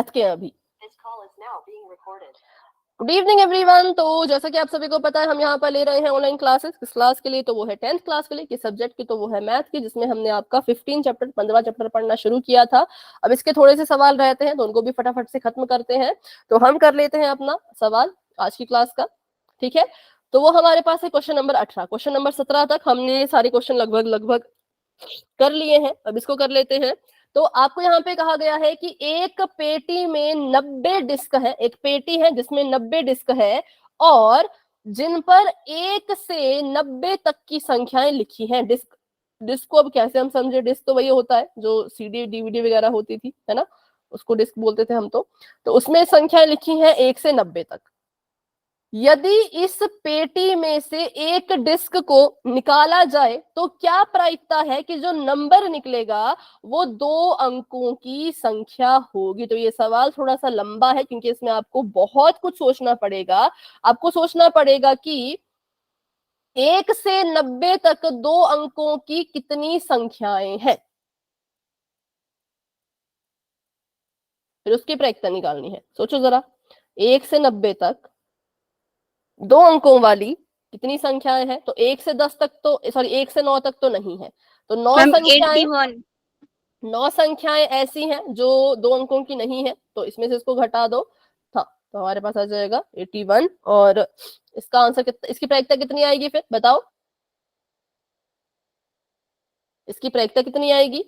Math के अभी। Good evening everyone. तो जैसा कि आप सभी को पता है, हम यहाँ पर ले रहे हैं ऑनलाइन क्लासेस। किस क्लास के लिए? तो वो है 10th क्लास के लिए। किस सब्जेक्ट की? तो वो है मैथ की, जिसमें हमने आपका 15 चैप्टर पढ़ना शुरू किया था। अब इसके थोड़े से सवाल रहते हैं, तो उनको भी फटाफट से खत्म करते हैं। तो हम कर लेते हैं अपना सवाल आज की क्लास का, ठीक है। तो वो हमारे पास है क्वेश्चन नंबर 18। क्वेश्चन नंबर 17 तक हमने सारे क्वेश्चन लगभग कर लिए हैं। अब इसको कर लेते हैं। तो आपको यहाँ पे कहा गया है कि एक पेटी में 90 डिस्क है। एक पेटी है जिसमें 90 डिस्क है और जिन पर 1 से 90 तक की संख्याएं लिखी हैं। डिस्क को अब कैसे हम समझे? डिस्क तो वही होता है जो सीडी डीवीडी वगैरह होती थी, है ना, उसको डिस्क बोलते थे हम। तो उसमें संख्याएं लिखी हैं 1 से 90 तक। यदि इस पेटी में से एक डिस्क को निकाला जाए तो क्या प्रायिकता है कि जो नंबर निकलेगा वो 2 अंकों की संख्या होगी? तो ये सवाल थोड़ा सा लंबा है, क्योंकि इसमें आपको बहुत कुछ सोचना पड़ेगा। आपको सोचना पड़ेगा कि 1 से 90 तक 2 अंकों की कितनी संख्याएं हैं, फिर उसकी प्रायिकता निकालनी है। सोचो जरा, 1 से 90 तक 2 अंकों वाली कितनी संख्याएं हैं? तो 1 से 10 तक तो, सॉरी, 1 से 9 तक तो नहीं है। तो 9 संख्याएं ऐसी हैं जो 2 अंकों की नहीं है। तो इसमें से इसको घटा दो। हाँ, तो हमारे पास आ जाएगा 81। और इसका आंसर इसकी प्रायिकता कितनी आएगी? फिर बताओ, इसकी प्रायिकता कितनी आएगी?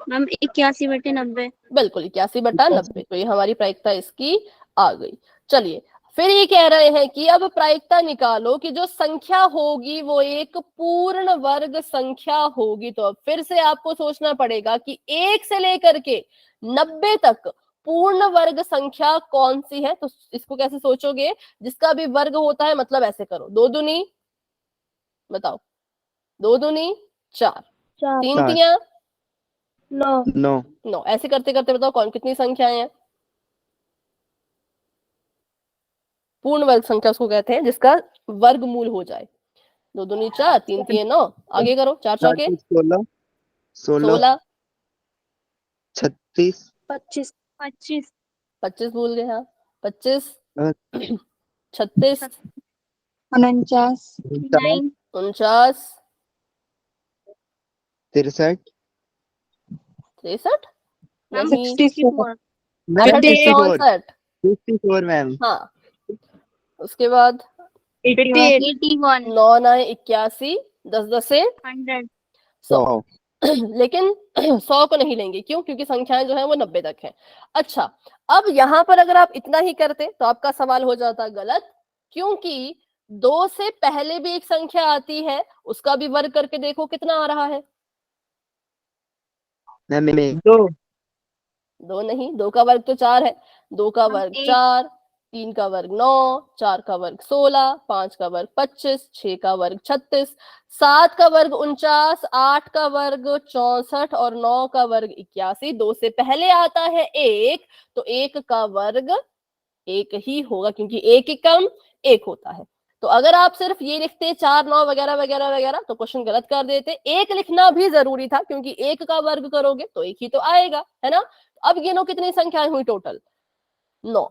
मैम 81/90। बिल्कुल 81/90। तो ये हमारी प्रायिकता इसकी आ गई। चलिए, फिर ये कह रहे हैं कि अब प्रायिकता निकालो कि जो संख्या होगी वो एक पूर्ण वर्ग संख्या होगी। तो अब फिर से आपको सोचना पड़ेगा कि 1 से लेकर के 90 तक पूर्ण वर्ग संख्या कौन सी है। तो इसको कैसे सोचोगे? जिसका भी वर्ग होता है, मतलब ऐसे करो, 2 दूनी, बताओ, 2 दूनी 4, 3 तियां 9। ऐसे करते करते बताओ कौन कितनी संख्याएं हैं? पूर्ण वर्ग संख्या उसको कहते हैं जिसका वर्गमूल हो जाए। 2 दूनी 4, 3 तिये 9। आगे करो, 4 चौके 16, 16, 36, 25 25 भूल गए। हाँ, 25, 36, 49 49, 63, 63 मैम नहीं, 64 64। 54 मैम। हाँ, उसके बाद 81 9 9 81, 10 10 से 100 100। लेकिन 100 को नहीं लेंगे। क्यों? क्योंकि संख्याएं जो है वो 90 तक है। अच्छा, अब यहां पर अगर आप इतना ही करते तो आपका सवाल हो जाता गलत, क्योंकि 2 से पहले भी एक संख्या आती है, उसका भी वर्ग करके देखो कितना आ रहा है। मैम 2 नहीं, 2 का वर्ग तो 4 है। 2 का वर्ग 4, 3 का वर्ग 9, 4 का वर्ग 16, 5 का वर्ग 25, 6 का वर्ग 36, 7 का वर्ग 49, 8 का वर्ग 64 और 9 का वर्ग 81। 2 से पहले आता है 1, तो 1 का वर्ग 1 ही होगा, क्योंकि 1 एकम 1 होता है। तो अगर आप सिर्फ ये लिखते 4 9 वगैरह वगैरह वगैरह तो क्वेश्चन गलत कर देते। 1 लिखना भी जरूरी था, क्योंकि 1 का वर्ग करोगे तो 1 ही तो आएगा, है ना। अब गिनो कितनी संख्याएं हुई टोटल? 9।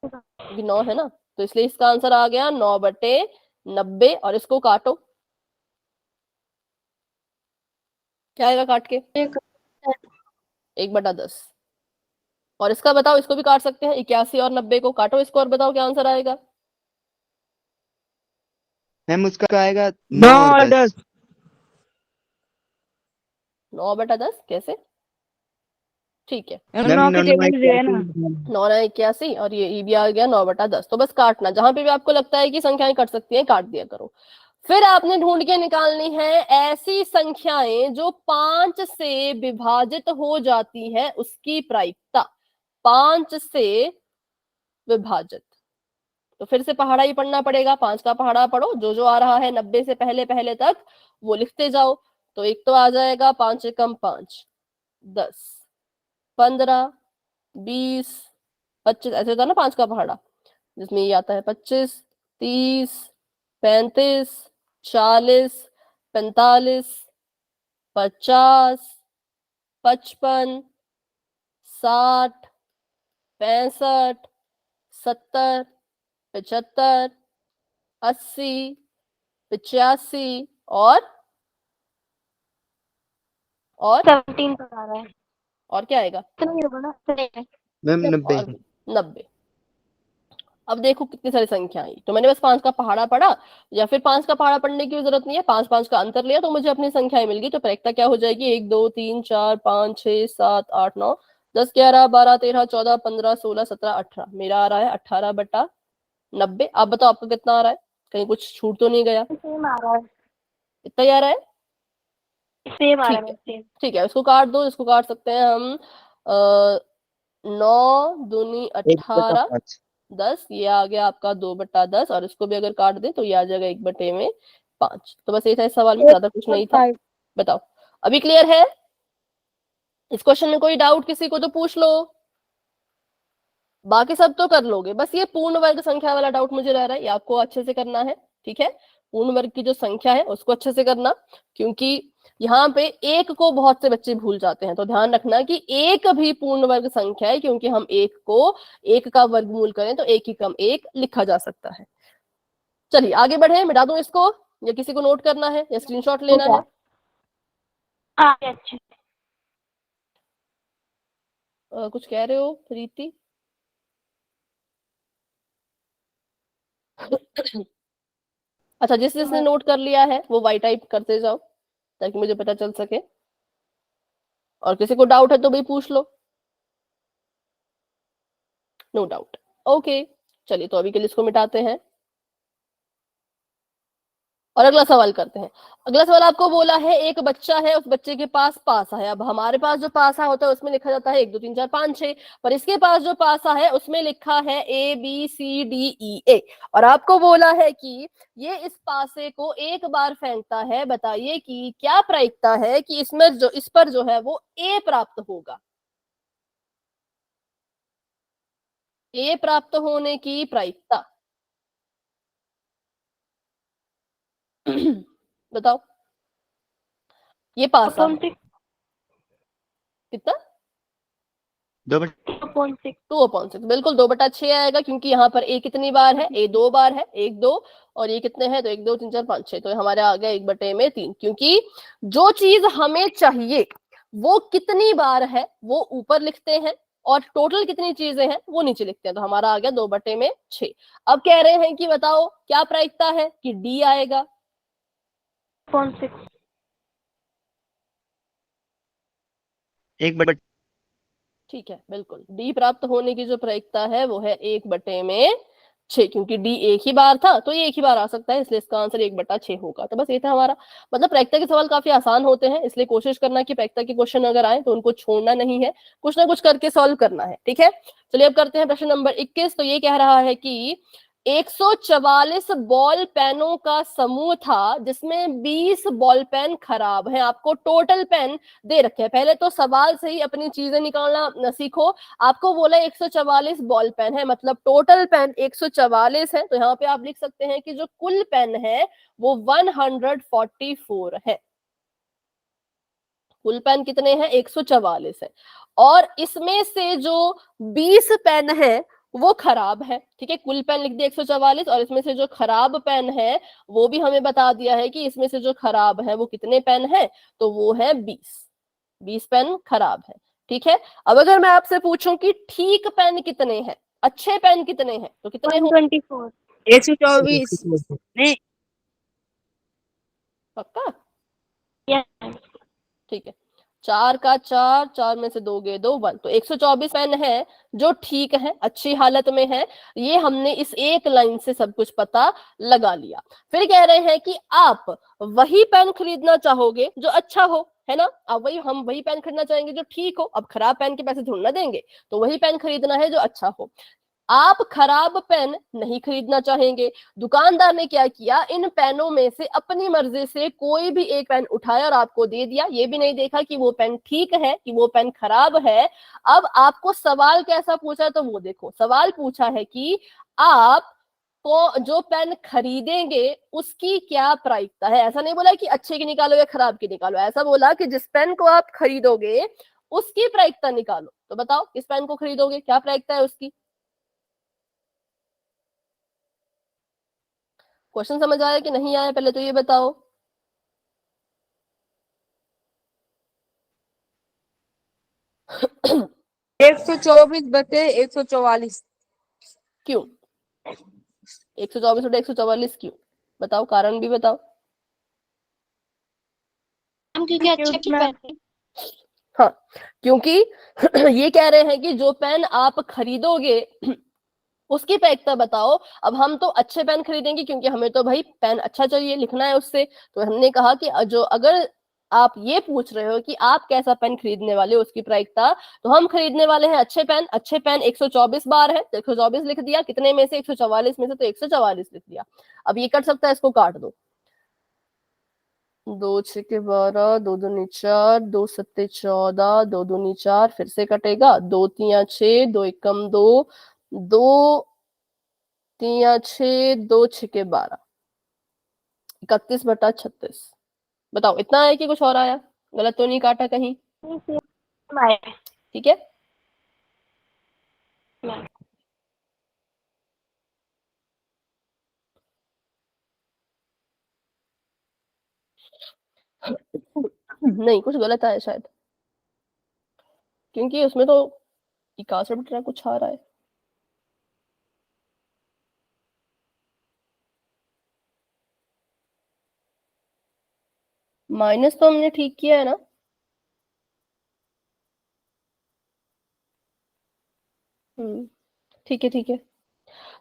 अभी 9 है ना, तो इसलिए इसका आंसर आ गया 9/90। और इसको काटो, क्या आएगा काट के? 1/10। और इसका बताओ, इसको भी काट सकते हैं, 81 और 90 को काटो इसको, और बताओ क्या आंसर आएगा? मैम उसका आएगा 9 और 10। 9/10 कैसे? ठीक है, मैम 9 9 9 81 और ये भी आ गया 9/10। तो बस काटना, जहां पे भी आपको लगता है कि संख्याएं कट सकती हैं काट दिया करो। फिर आपने ढूंढ के निकालनी है ऐसी संख्याएं जो 5 से विभाजित हो जाती है, उसकी प्रायिकता। 5 से विभाजित, तो फिर से पहाड़ा ही पढ़ना पड़ेगा। 5 का पहाड़ा पढ़ो, जो जो आ रहा है 90 से पहले पहले तक वो लिखते जाओ। तो एक तो आ जाएगा 5 एकम 5, 10, 15, 20, 25। ऐसे होता है ना 5 का पहाड़ा, जिसमें ये आता है 25, 30, 35, 40, 45, 50, 55, 60, 65, 70, 75, 80, 85 और 17 पर आ रहा है। और क्या आएगा? इतना ही होगा ना? मैम 90। और 90। अब देखो कितनी सारी संख्या आई, तो मैंने बस 5 का पहाड़ा पढ़ा, या फिर 5 का पहाड़ा पढ़ने की जरूरत नहीं है, 5 का अंतर लिया तो मुझे अपनी संख्याएं मिल गई। तो प्रायिकता क्या हो जाएगी? 1 2 3 4 5 6 7 8 9 10 11 12 13 14 15 16 17 18। मेरा आ रहा है 18/90। आप बताओ आपका कितना आ रहा है? कहीं कुछ छूट तो नहीं गया? सेम आ रहा है, इतना ही आ रहा है? सेम आ ठीक रहा है, है, सेम। ठीक है, इसको काट दो। इसको काट सकते हैं हम। 9 दूनी 18, 1/5। 10, ये आ गया आपका 2/10। और इसको भी अगर काट दे तो ये आ जाएगा 1/5। तो बस ये था इस सवाल में, ज्यादा कुछ नहीं था। बताओ, अभी क्लियर है? इस क्वेश्चन में कोई डाउट किसी को तो पूछ लो, बाकी सब तो कर लोगे। बस ये पूर्ण वर्ग संख्या वाला डाउट मुझे रह रहा है, ये आपको अच्छे से करना है। ठीक है, पूर्ण वर्ग की जो संख्या है उसको अच्छे से करना, क्योंकि यहाँ पे एक को बहुत से बच्चे भूल जाते हैं। तो ध्यान रखना कि एक भी पूर्ण वर्ग संख्या है, क्योंकि हम एक को एक का वर्गमूल करें तो एक ही कम एक लिखा जा सकता है। चलिए आगे बढ़े, मिटा दूं इसको या किसी को नोट करना है या स्क्रीनशॉट लेना है? अच्छा, कुछ कह रहे हो प्रीति? अच्छा, जिसने नोट कर लिया है वो वाई टाइप करते जाओ ताकि मुझे पता चल सके, और किसी को डाउट है तो भाई पूछ लो। No doubt, okay. चलिए तो अभी के लिए इसको मिटाते हैं और अगला सवाल करते हैं। अगला सवाल आपको बोला है एक बच्चा है, उस बच्चे के पास पासा है। अब हमारे पास जो पासा होता है उसमें लिखा जाता है 1 2 3 4 5 6, पर इसके पास जो पासा है उसमें लिखा है ABCDEA। और आपको बोला है कि ये इस पासे को एक बार फेंकता है। बताइए कि क्या प्रायिकता है कि इसमें जो इस पर जो है वो A प्राप्त होगा? A प्राप्त होने की प्रायिकता बताओ। ये पासा है कितना? 2/6। 2/6, बिल्कुल 2/6 आएगा, क्योंकि यहाँ पर ए कितनी बार है? ए 2 बार है, 1 2, और ये कितने हैं? तो 1 2 3 4 5 6, तो हमारे आ गया 1/3। क्योंकि जो चीज हमें चाहिए वो कितनी बार है वो ऊपर लिखते हैं, और टोटल कितनी चीजें हैं वो नीचे लिखते हैं। तो हमारा आ गया 2/6। अब कह रहे हैं कि बताओ क्या प्रायिकता है कि डी आएगा? 1/6। ठीक है, बिल्कुल डी प्राप्त होने की जो प्रायिकता है वो है 1/6, क्योंकि डी एक ही बार था तो ये एक ही बार आ सकता है, इसलिए इसका आंसर 1/6 होगा। तो बस ये था हमारा। मतलब प्रायिकता के सवाल काफी आसान होते हैं, इसलिए कोशिश करना कि प्रायिकता के क्वेश्चन अगर आए तो उनको छोड़ना नहीं है, कुछ ना कुछ करके सॉल्व करना है। ठीक है, चलिए अब करते हैं प्रश्न नंबर 21। तो ये कह रहा है कि 144 बॉल पेनों का समूह था जिसमें 20 बॉल पेन खराब हैं। आपको टोटल पेन दे रखे हैं, पहले तो सवाल से ही अपनी चीजें निकालना सीखो। आपको बोला 144 बॉल पेन है, मतलब टोटल पेन 144 है। तो यहाँ पे आप लिख सकते हैं कि जो कुल पेन है वो 144 है। कुल पेन कितने हैं? 144 है, और इसमें से जो 20 पेन है वो खराब है। ठीक है, कुल पेन लिख दिया 144, और इसमें से जो खराब पेन है वो भी हमें बता दिया है कि इसमें से जो खराब है वो कितने पेन है? तो वो है 20 पेन खराब है। ठीक है, अब अगर मैं आपसे पूछूं कि ठीक पेन कितने हैं, अच्छे पेन कितने हैं, तो कितने हो? 124। 124 नहीं। पक्का? यस। ठीक है, 4 का 4, 4 में से 2 गए 2, 1, तो 124 पेन है जो ठीक है, अच्छी हालत में है। ये हमने इस एक लाइन से सब कुछ पता लगा लिया। फिर कह रहे हैं कि आप वही पेन खरीदना चाहोगे जो अच्छा हो, है ना? अब हम वही पेन खरीदना चाहेंगे जो ठीक हो। अब खराब पेन के पैसे थोड़ा ना देंगे, तो वही पेन खरीदना है जो अच्छा हो। आप खराब पेन नहीं खरीदना चाहेंगे। दुकानदार ने क्या किया, इन पेनों में से अपनी मर्जी से कोई भी एक पेन उठाया और आपको दे दिया। ये भी नहीं देखा कि वो पेन ठीक है कि वो पेन खराब है। अब आपको सवाल कैसा पूछा है तो वो देखो। सवाल पूछा है कि आप को जो पेन खरीदेंगे उसकी क्या प्रायिकता है। ऐसा नहीं बोला कि अच्छे की निकालो या खराब की निकालो, ऐसा बोला कि जिस पेन को आप खरीदोगे उसकी प्रायिकता निकालो। तो बताओ किस पेन को खरीदोगे, क्या प्रायिकता है उसकी? क्वेश्चन समझ आया कि नहीं आया, पहले तो ये बताओ। 124/144। क्यों 124 और 144 क्यों? बताओ, कारण भी बताओ। क्योंकि अच्छे की पेन है। हाँ, क्योंकि ये कह रहे हैं कि जो पेन आप खरीदोगे उसकी प्रायिकता बताओ। अब हम तो अच्छे पेन खरीदेंगे क्योंकि हमें तो भाई पेन अच्छा चाहिए, लिखना है उससे। तो हमने कहा कि जो अगर आप ये पूछ रहे हो कि आप कैसा पेन खरीदने वाले हो उसकी प्रायिकता, तो हम खरीदने वाले हैं अच्छे पेन। अच्छे पेन 124 बार है तो 124 लिख दिया, कितने में से 144 में से, तो 144 लिख दिया। अब ये कट सकता है, इसको काट दो। 2 6 12, 2 दूनी 4, 2 7 14, 2 दूनी 4, फिर से कटेगा। 2 3 6, 2 एकम 2, 2 3 6, 2 6 12, 31/36। बताओ इतना है कि कुछ और आया? गलत तो नहीं काटा कहीं? ठीक है, नहीं कुछ गलत आया शायद, क्योंकि उसमें तो 61 कुछ आ रहा है। माइनस तो हमने ठीक किया है ना? ठीक है ठीक है।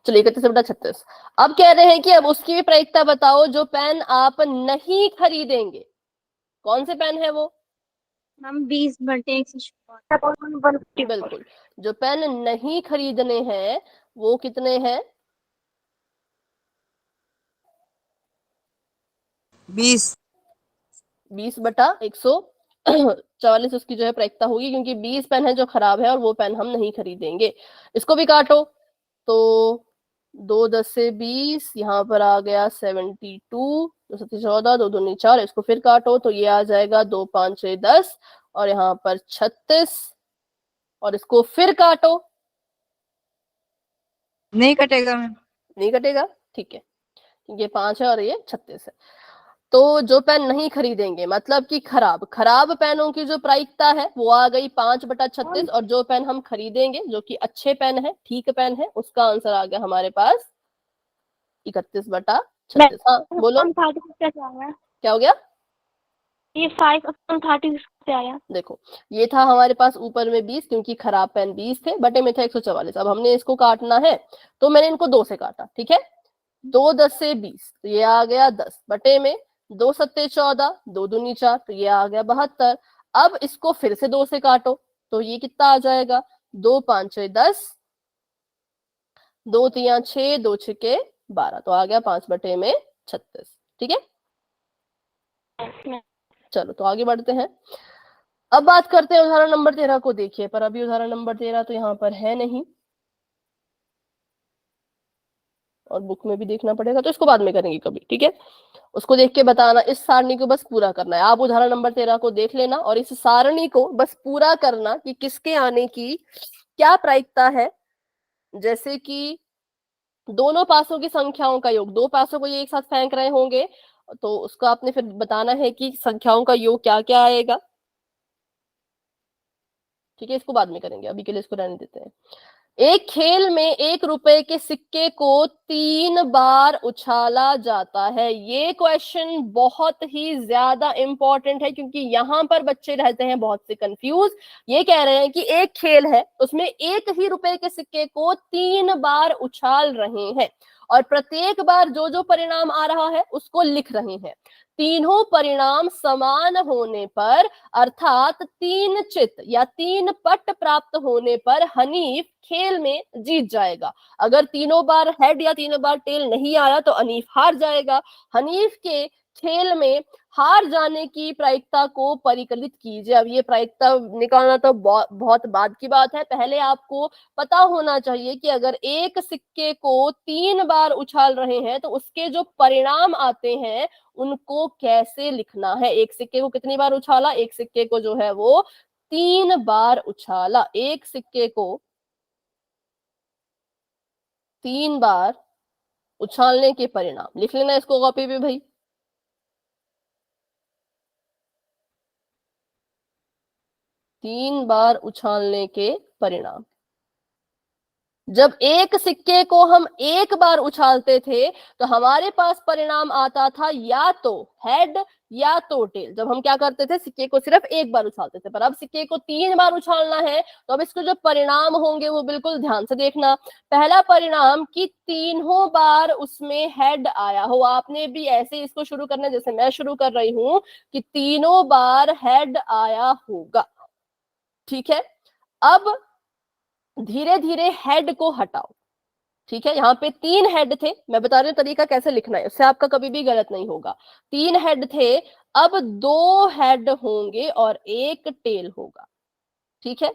चलिए 31/36। अब कह रहे हैं कि अब उसकी भी प्रायिकता बताओ जो पेन आप नहीं खरीदेंगे। कौन से पेन है वो? हम 20/144। बिल्कुल, जो पेन नहीं खरीदने हैं वो कितने हैं? 20। 20/144 उसकी जो है प्रायिकता होगी, क्योंकि 20 पेन है जो खराब है और वो पेन हम नहीं खरीदेंगे। इसको भी काटो तो 2 10 से 20, यहाँ पर आ गया 72, 2 7 14, 2 दूनी 4, इसको फिर काटो तो ये आ जाएगा 2 5 6 10, और यहाँ पर 36, और इसको फिर काटो। नहीं कटेगा मैम। नहीं कटेगा, ठीक है, ये 5 है और ये 36 है। तो जो पेन नहीं खरीदेंगे मतलब कि खराब खराब पेनों की जो प्रायिकता है वो आ गई 5/36, और जो पेन हम खरीदेंगे जो कि अच्छे पेन है, ठीक पेन है, उसका आंसर आ गया हमारे पास 31/36। हाँ बोलो, 30 कैसे आया? क्या हो गया? ये 5/30 से आया। देखो, ये था हमारे पास ऊपर में 20, क्योंकि खराब पेन 20 थे, बटे में था 144। अब हमने इसको काटना है तो मैंने इनको 2 से काटा, ठीक है। 2 10 से 20 तो ये आ गया 10, बटे में 2 7 14, 2 दूनी 4 तो ये आ गया 72। अब इसको फिर से 2 से काटो तो ये कितना आ जाएगा? 2 5 6 10, 2 3 6, 2 6 12, तो आ गया 5/36। ठीक है, चलो तो आगे बढ़ते हैं। अब बात करते हैं उदाहरण नंबर 13 को। देखिए, पर अभी उदाहरण नंबर 13 तो यहाँ पर है नहीं, और बुक में भी देखना पड़ेगा, तो इसको बाद में करेंगे कभी, ठीक है। उसको देख के बताना, इस सारणी को बस पूरा करना है। आप उदाहरण नंबर 13 को देख लेना और इस सारणी को बस पूरा करना कि किसके आने की क्या प्रायिकता है। जैसे कि दोनों पासों की संख्याओं का योग, 2 पासों को ये एक साथ फेंक रहे होंगे, तो उसको आपने फिर बताना है कि संख्याओं का योग क्या क्या आएगा। ठीक है, इसको बाद में करेंगे, अभी के लिए इसको रहने देते हैं। एक खेल में 1 रुपए के सिक्के को 3 बार उछाला जाता है। ये क्वेश्चन बहुत ही ज्यादा इंपॉर्टेंट है, क्योंकि यहाँ पर बच्चे रहते हैं बहुत से कंफ्यूज। ये कह रहे हैं कि एक खेल है, उसमें 1 ही रुपए के सिक्के को 3 बार उछाल रहे हैं, और प्रत्येक बार जो जो परिणाम आ रहा है उसको लिख रहे हैं। तीनों परिणाम समान होने पर, अर्थात 3 चित या 3 पट प्राप्त होने पर हनीफ खेल में जीत जाएगा। अगर तीनों बार हेड या तीनों बार टेल नहीं आया तो हनीफ हार जाएगा। हनीफ के खेल में हार जाने की प्रायिकता को परिकलित कीजिए। अब ये प्रायिकता निकालना तो बहुत बाद की बात है, पहले आपको पता होना चाहिए कि अगर एक सिक्के को 3 बार उछाल रहे हैं तो उसके जो परिणाम आते हैं उनको कैसे लिखना है। एक सिक्के को कितनी बार उछाला? एक सिक्के को जो है वो 3 बार उछाला, एक सिक्के को 3 बार उछालने के परिणाम। लिख लेना इसको कॉपी पे भाई। तीन बार उछालने के परिणाम। जब एक सिक्के को हम एक बार उछालते थे तो हमारे पास परिणाम आता था या तो हेड या तो टेल। जब हम क्या करते थे, सिक्के को सिर्फ एक बार उछालते थे, पर अब सिक्के को 3 बार उछालना है तो अब इसके जो परिणाम होंगे वो बिल्कुल ध्यान से देखना। पहला परिणाम कि तीनों बार उसमें हेड आया हो। आपने भी ऐसे इसको शुरू करना है जैसे मैं शुरू कर रही हूं कि तीनों बार हेड आया होगा। ठीक है, अब धीरे धीरे हेड को हटाओ। ठीक है, यहाँ पे 3 हेड थे, मैं बता रही हूँ तरीका कैसे लिखना है, उससे आपका कभी भी गलत नहीं होगा। 3 हेड थे, अब 2 हेड होंगे और एक टेल होगा। ठीक है,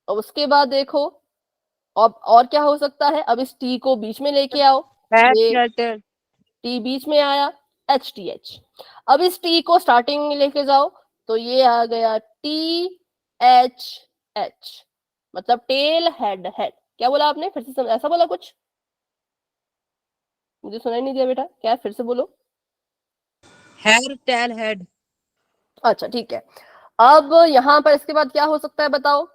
और उसके बाद देखो अब और क्या हो सकता है। अब इस टी को बीच में लेके आओ, ये टी बीच में आया, एच टी एच। अब इस टी को स्टार्टिंग में लेके जाओ तो ये आ गया टी एच एच, मतलब टेल हेड हेड। क्या बोला आपने, फिर से ऐसा बोला कुछ, मुझे सुनाई नहीं दिया बेटा, क्या फिर से बोलो। Here tail head. अच्छा ठीक है, अब यहां पर इसके बाद क्या हो सकता है बताओ।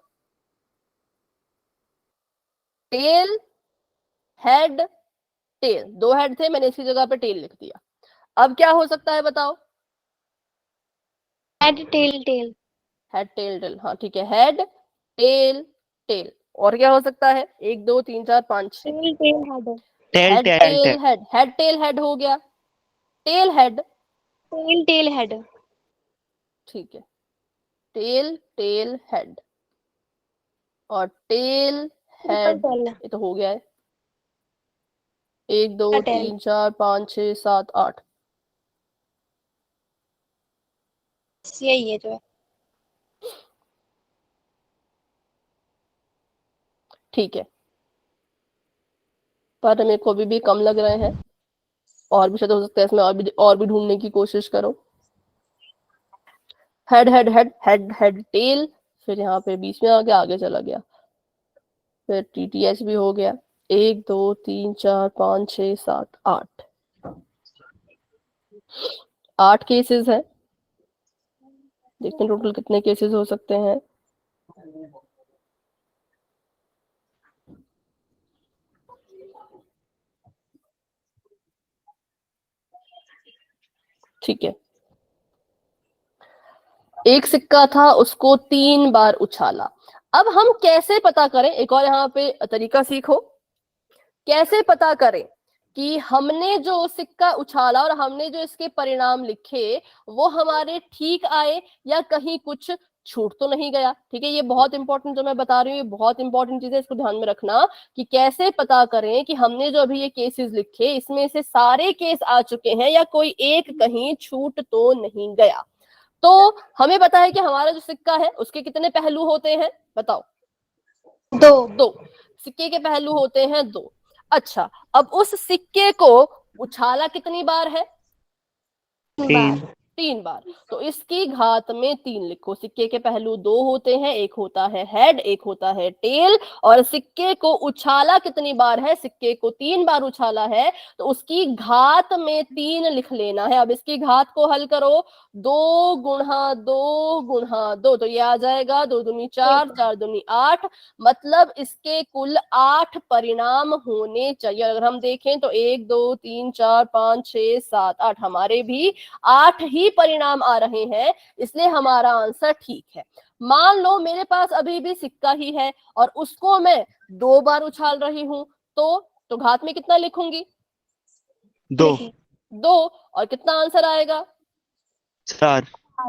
टेल हेड टेल, 2 हेड थे, मैंने इसकी जगह पे टेल लिख दिया। अब क्या हो सकता है बताओ। Head tail tail. Head tail tail, हाँ ठीक है, हेड टेल टेल। और क्या हो सकता है, 1 2 3 4 5 6। Tail tail head. Tail head tail tail tail head, head tail head हो गया, tail head. Tail tail head. ठीक है, टेल टेल हेड और टेल हेड, टेल ये तो हो गया है। 1 2 टेल। 3 4 5 6 7 8। यही है जो है। ठीक है, पर मेरे को अभी भी कम लग रहे हैं, और भी शायद हो सकता है इसमें और भी ढूंढने की कोशिश करो। Head head head head head tell, फिर यहाँ पे बीच में आ गया, आगे चला गया, फिर टीटीएच भी हो गया। 1 2 3 4 5 6 7 8, 8 केसेस है। देखते हैं टोटल कितने केसेस हो सकते हैं। ठीक है, एक सिक्का था, उसको 3 बार उछाला। अब हम कैसे पता करें, एक और यहाँ पे तरीका सीखो, कैसे पता करें कि हमने जो सिक्का उछाला और हमने जो इसके परिणाम लिखे वो हमारे ठीक आए या कहीं कुछ छूट तो नहीं गया। ठीक है, ये बहुत इंपॉर्टेंट जो मैं बता रही हूँ, ये बहुत इंपॉर्टेंट चीज है, इसको ध्यान में रखना कि कैसे पता करें कि हमने जो अभी ये केसेस लिखे इसमें से सारे केस आ चुके हैं या कोई एक कहीं छूट तो नहीं गया। तो हमें पता है कि हमारा जो सिक्का है उसके कितने पहलू होते हैं बताओ। 2 सिक्के के पहलू होते हैं 2। अच्छा, अब उस सिक्के को उछाला कितनी बार है, 3 3 बार। तो इसकी घात में 3 लिखो। सिक्के के पहलू 2 होते हैं, एक होता है हेड, एक होता है टेल, और सिक्के को उछाला कितनी बार है, सिक्के को 3 बार उछाला है, तो उसकी घात में 3 लिख लेना है। अब इसकी घात को हल करो, 2 गुणा 2 गुणा 2, तो ये आ जाएगा 2 दूनी 4, 4 दूनी 8, मतलब इसके कुल 8 परिणाम होने चाहिए। अगर हम देखें तो 1 2 3 4 5 6 7 8, हमारे भी 8 ही परिणाम आ रहे हैं, इसलिए हमारा आंसर ठीक है। मान लो मेरे पास अभी भी सिक्का ही है और उसको मैं 2 बार उछाल रही हूं, तो घात में कितना लिखूंगी, 2 2, और कितना आंसर आएगा, 4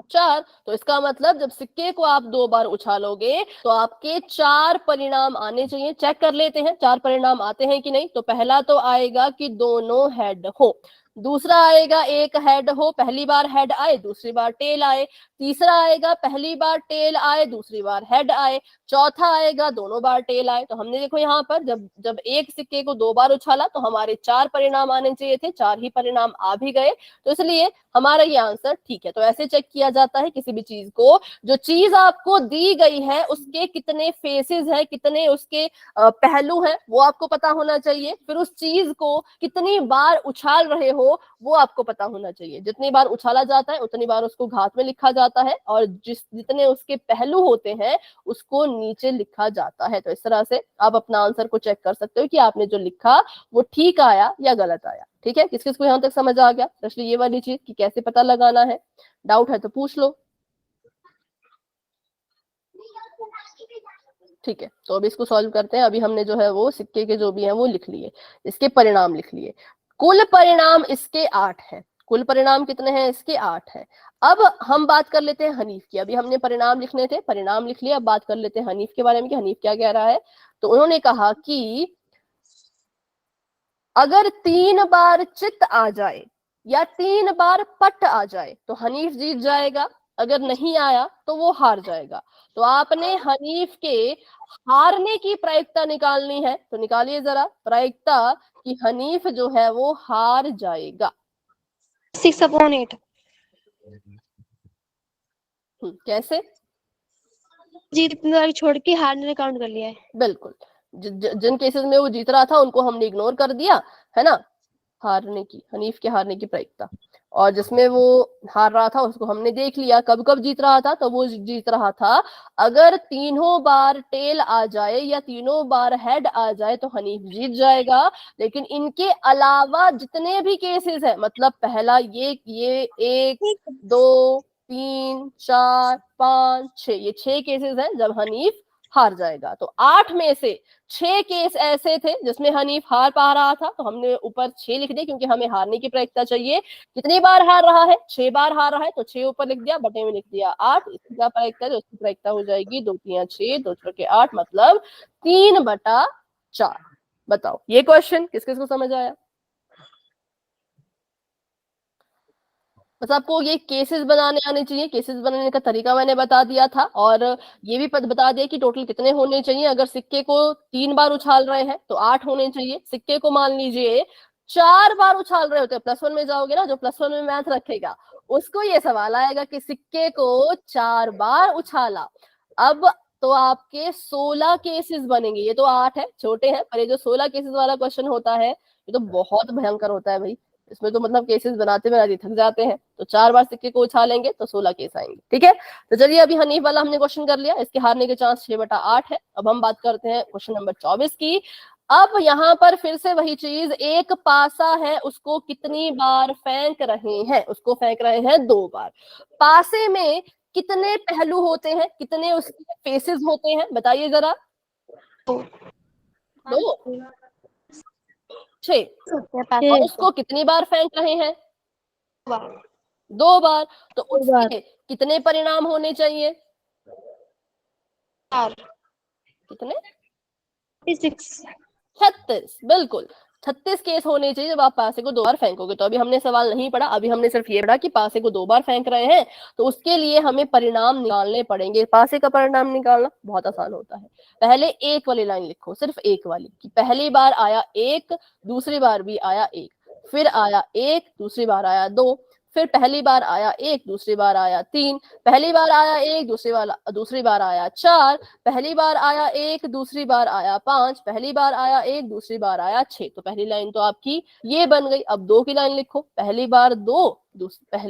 4। तो इसका मतलब जब सिक्के को आप 2 बार उछालोगे तो आपके 4 परिणाम आने चाहिए। चेक कर लेते हैं 4 परिणाम आते हैं कि नहीं। तो पहला तो आएगा कि दोनों हेड हो, दूसरा आएगा एक हेड हो, पहली बार हेड आए दूसरी बार टेल आए। तीसरा आएगा पहली बार टेल आए दूसरी बार हेड आए। चौथा आएगा दोनों बार टेल आए। तो हमने देखो यहाँ पर जब जब एक सिक्के को 2 बार उछाला तो हमारे 4 परिणाम आने चाहिए थे, 4 ही परिणाम आ भी गए, तो इसलिए हमारा ये आंसर ठीक है। तो ऐसे चेक किया जाता है किसी भी चीज को, जो चीज आपको दी गई है उसके कितने फेसेस है, कितने उसके पहलू हैं, वो आपको पता होना चाहिए। फिर उस चीज को कितनी बार उछाल रहे हो वो आपको पता होना चाहिए। जितनी बार उछाला जाता है उतनी बार उसको घात में लिखा जाता है, और जितने उसके पहलू होते हैं उसको नीचे लिखा जाता है। तो इस तरह से आप अपना आंसर को चेक कर सकते हो कि आपने जो लिखा वो ठीक आया या गलत आया। ठीक है, किस किस को यहाँ तक समझ आ गया? तो ये वाली चीज कि कैसे पता लगाना है, डाउट है तो पूछ लो। ठीक है, तो अभी इसको सॉल्व करते हैं। अभी हमने जो है वो सिक्के के जो भी हैं वो लिख लिए, इसके परिणाम लिख लिए। कुल परिणाम इसके 8 है। कुल परिणाम कितने हैं? इसके 8 है। अब हम बात कर लेते हैं हनीफ की। अभी हमने परिणाम लिखने थे, परिणाम लिख लिया। अब बात कर लेते हैं हनीफ के बारे में कि हनीफ क्या कह रहा है। तो उन्होंने कहा कि अगर 3 बार चित आ जाए या 3 बार पट आ जाए तो हनीफ जीत जाएगा, अगर नहीं आया तो वो हार जाएगा। तो आपने हनीफ के हारने की प्रायिकता निकालनी है, तो निकालिए जरा प्रायिकता कि हनीफ जो है वो हार जाएगा। 6/8। कैसे? जीत इतनी बार छोड़ के हारने ने काउंट कर लिया है। बिल्कुल, जिन केसेस में वो जीत रहा था उनको हमने इग्नोर कर दिया है ना, हारने की, हनीफ के हारने की प्रायिकता। और जिसमें वो हार रहा था उसको हमने देख लिया। कब कब जीत रहा था? तो वो जीत रहा था अगर तीनों बार टेल आ जाए या तीनों बार हेड आ जाए तो हनीफ जीत जाएगा। लेकिन इनके अलावा जितने भी केसेस हैं, मतलब पहला ये 1 2 3 4 5 6, ये 6 केसेस हैं जब हनीफ हार जाएगा। तो 8 में से 6 केस ऐसे थे जिसमें हनीफ हार पा रहा था, तो हमने ऊपर 6 लिख दिए क्योंकि हमें हारने की प्रायिकता चाहिए। कितनी बार हार रहा है? 6 बार हार रहा है, तो 6 ऊपर लिख दिया, बटे में लिख दिया 8। इसकी क्या प्रायिकता है? उसकी प्रायिकता हो जाएगी 2 3 6, 2 4 8, मतलब 3/4। बताओ ये क्वेश्चन किस किस को समझ आया? बस आपको ये केसेस बनाने आने चाहिए। केसेस बनाने का तरीका मैंने बता दिया था, और ये भी बता दिया कि टोटल कितने होने चाहिए। अगर सिक्के को 3 बार उछाल रहे हैं तो 8 होने चाहिए। सिक्के को मान लीजिए 4 बार उछाल रहे होते हैं, +1 में जाओगे ना, जो +1 में मैथ रखेगा उसको ये सवाल आएगा कि सिक्के को 4 बार उछाला। अब तो आपके 16 केसेस बनेंगे। ये तो 8 है, छोटे हैं, पर ये जो 16 केसेस वाला क्वेश्चन होता है ये तो बहुत भयंकर होता है भाई। इसमें तो मतलब केसेस बनाते बनाते थक जाते हैं। तो 4 बार सिक्के को उछालेंगे तो 16 केस आएंगे। ठीक है, तो चलिए अभी हनीफ वाला हमने क्वेश्चन कर लिया, इसके हारने के चांस 6/8 है। अब हम बात करते हैं क्वेश्चन नंबर 24 की। अब यहाँ पर फिर से वही चीज, एक पासा है उसको कितनी बार फेंक रहे हैं? उसको फेंक रहे हैं 2 बार। पासे में कितने पहलू होते हैं, कितने उसके फेसेस होते हैं, बताइए जरा। 2 6। और उसको कितनी बार फेंक रहे हैं? 2 बार। तो उसके कितने परिणाम होने चाहिए? कितने? 36। बिल्कुल 36 केस होने चाहिए जब आप पासे को 2 बार फेंकोगे। तो अभी हमने सवाल नहीं पढ़ा, अभी हमने सिर्फ ये पढ़ा कि पासे को 2 बार फेंक रहे हैं, तो उसके लिए हमें परिणाम निकालने पड़ेंगे। पासे का परिणाम निकालना बहुत आसान होता है। पहले एक वाली लाइन लिखो, सिर्फ एक वाली, कि पहली बार आया 1, दूसरी बार भी आया 1, फिर आया 1, दूसरी बार आया 2, फिर पहली बार आया 1, दूसरी बार आया 3, पहली बार आया 1, दूसरी बार आया 4, पहली बार आया 1, दूसरी बार आया 5, पहली बार आया 1, दूसरी बार आया 6। तो पहली लाइन तो आपकी ये बन गई। अब 2 की लाइन लिखो, पहली बार 2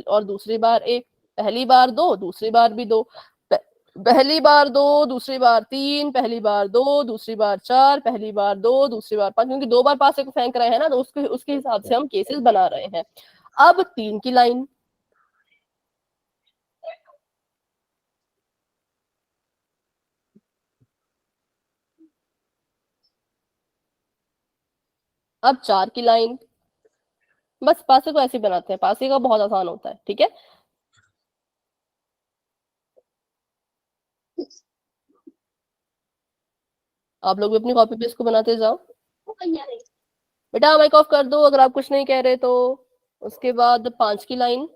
और दूसरी बार 1, पहली बार 2, दूसरी बार भी 2, पहली बार 2, दूसरी बार 3, पहली बार 2, दूसरी बार 4, पहली बार 2, दूसरी बार 5, क्योंकि 2 बार पासे को फेंक रहे हैं ना, तो उसके हिसाब से हम केसेस बना रहे हैं। अब 3 की लाइन, अब 4 की लाइन। बस पासे को ऐसे बनाते हैं, पासे का बहुत आसान होता है। ठीक है, आप लोग भी अपनी कॉपी पे इसको बनाते जाओ। बेटा माइक ऑफ कर दो अगर आप कुछ नहीं कह रहे तो। उसके बाद 5 की लाइन,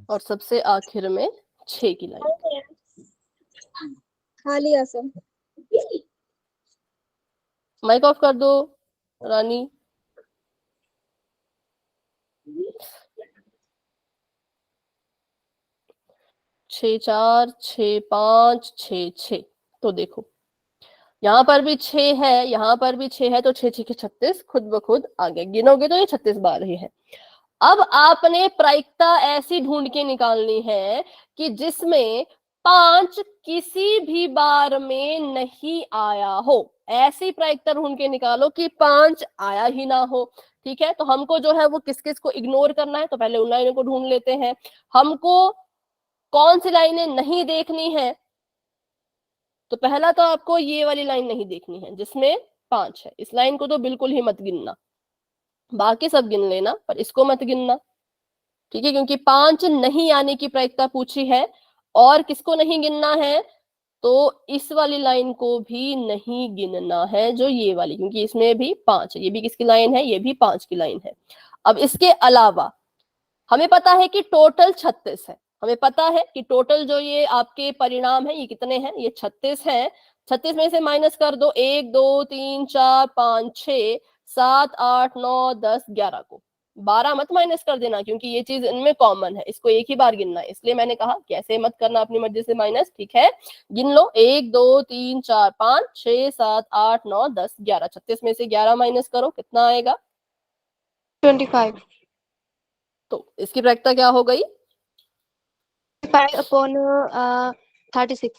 और सबसे आखिर में 6 की लाइन। हाँ लिया सर। माइक ऑफ कर दो रानी। छः चार, 6 5, 6 6। तो देखो यहाँ पर भी 6 है, यहाँ पर भी 6 है, तो 6 6 के 36 खुद ब खुद आ गए। गिनोगे तो ये 36 बार ही है। अब आपने प्रायिकता ऐसी ढूंढ के निकालनी है कि जिसमें 5 किसी भी बार में नहीं आया हो। ऐसी प्रायिकता ढूंढ के निकालो कि 5 आया ही ना हो। ठीक है, तो हमको जो है वो किस किस को इग्नोर करना है, तो पहले उन लाइनों को ढूंढ लेते हैं। हमको कौन सी लाइनें नहीं देखनी है, तो पहला तो आपको ये वाली लाइन नहीं देखनी है जिसमें 5 है। इस लाइन को तो बिल्कुल ही मत गिनना, बाकी सब गिन लेना पर इसको मत गिनना। ठीक है, क्योंकि 5 नहीं आने की प्रायिकता पूछी है। और किसको नहीं गिनना है, तो इस वाली लाइन को भी नहीं गिनना है, जो ये वाली, क्योंकि इसमें भी 5 है। ये भी किसकी लाइन है, ये भी 5 की लाइन है। अब इसके अलावा हमें पता है कि टोटल 36 है। हमें पता है कि टोटल जो ये आपके परिणाम है ये कितने हैं, ये 36 है। 36 में से माइनस कर दो 1 2 3 4 5 6 7 8 9 10 11 को। 12 मत माइनस कर देना, क्योंकि ये चीज इनमें कॉमन है, इसको एक ही बार गिनना है। इसलिए मैंने कहा कैसे मत करना अपनी मर्जी से माइनस। ठीक है, गिन लो 1 2 3 4 5 6 7 8 9 10 11। 36 में से 11 माइनस करो, कितना आएगा? 25। तो इसकी प्रायिकता क्या हो गई? 36।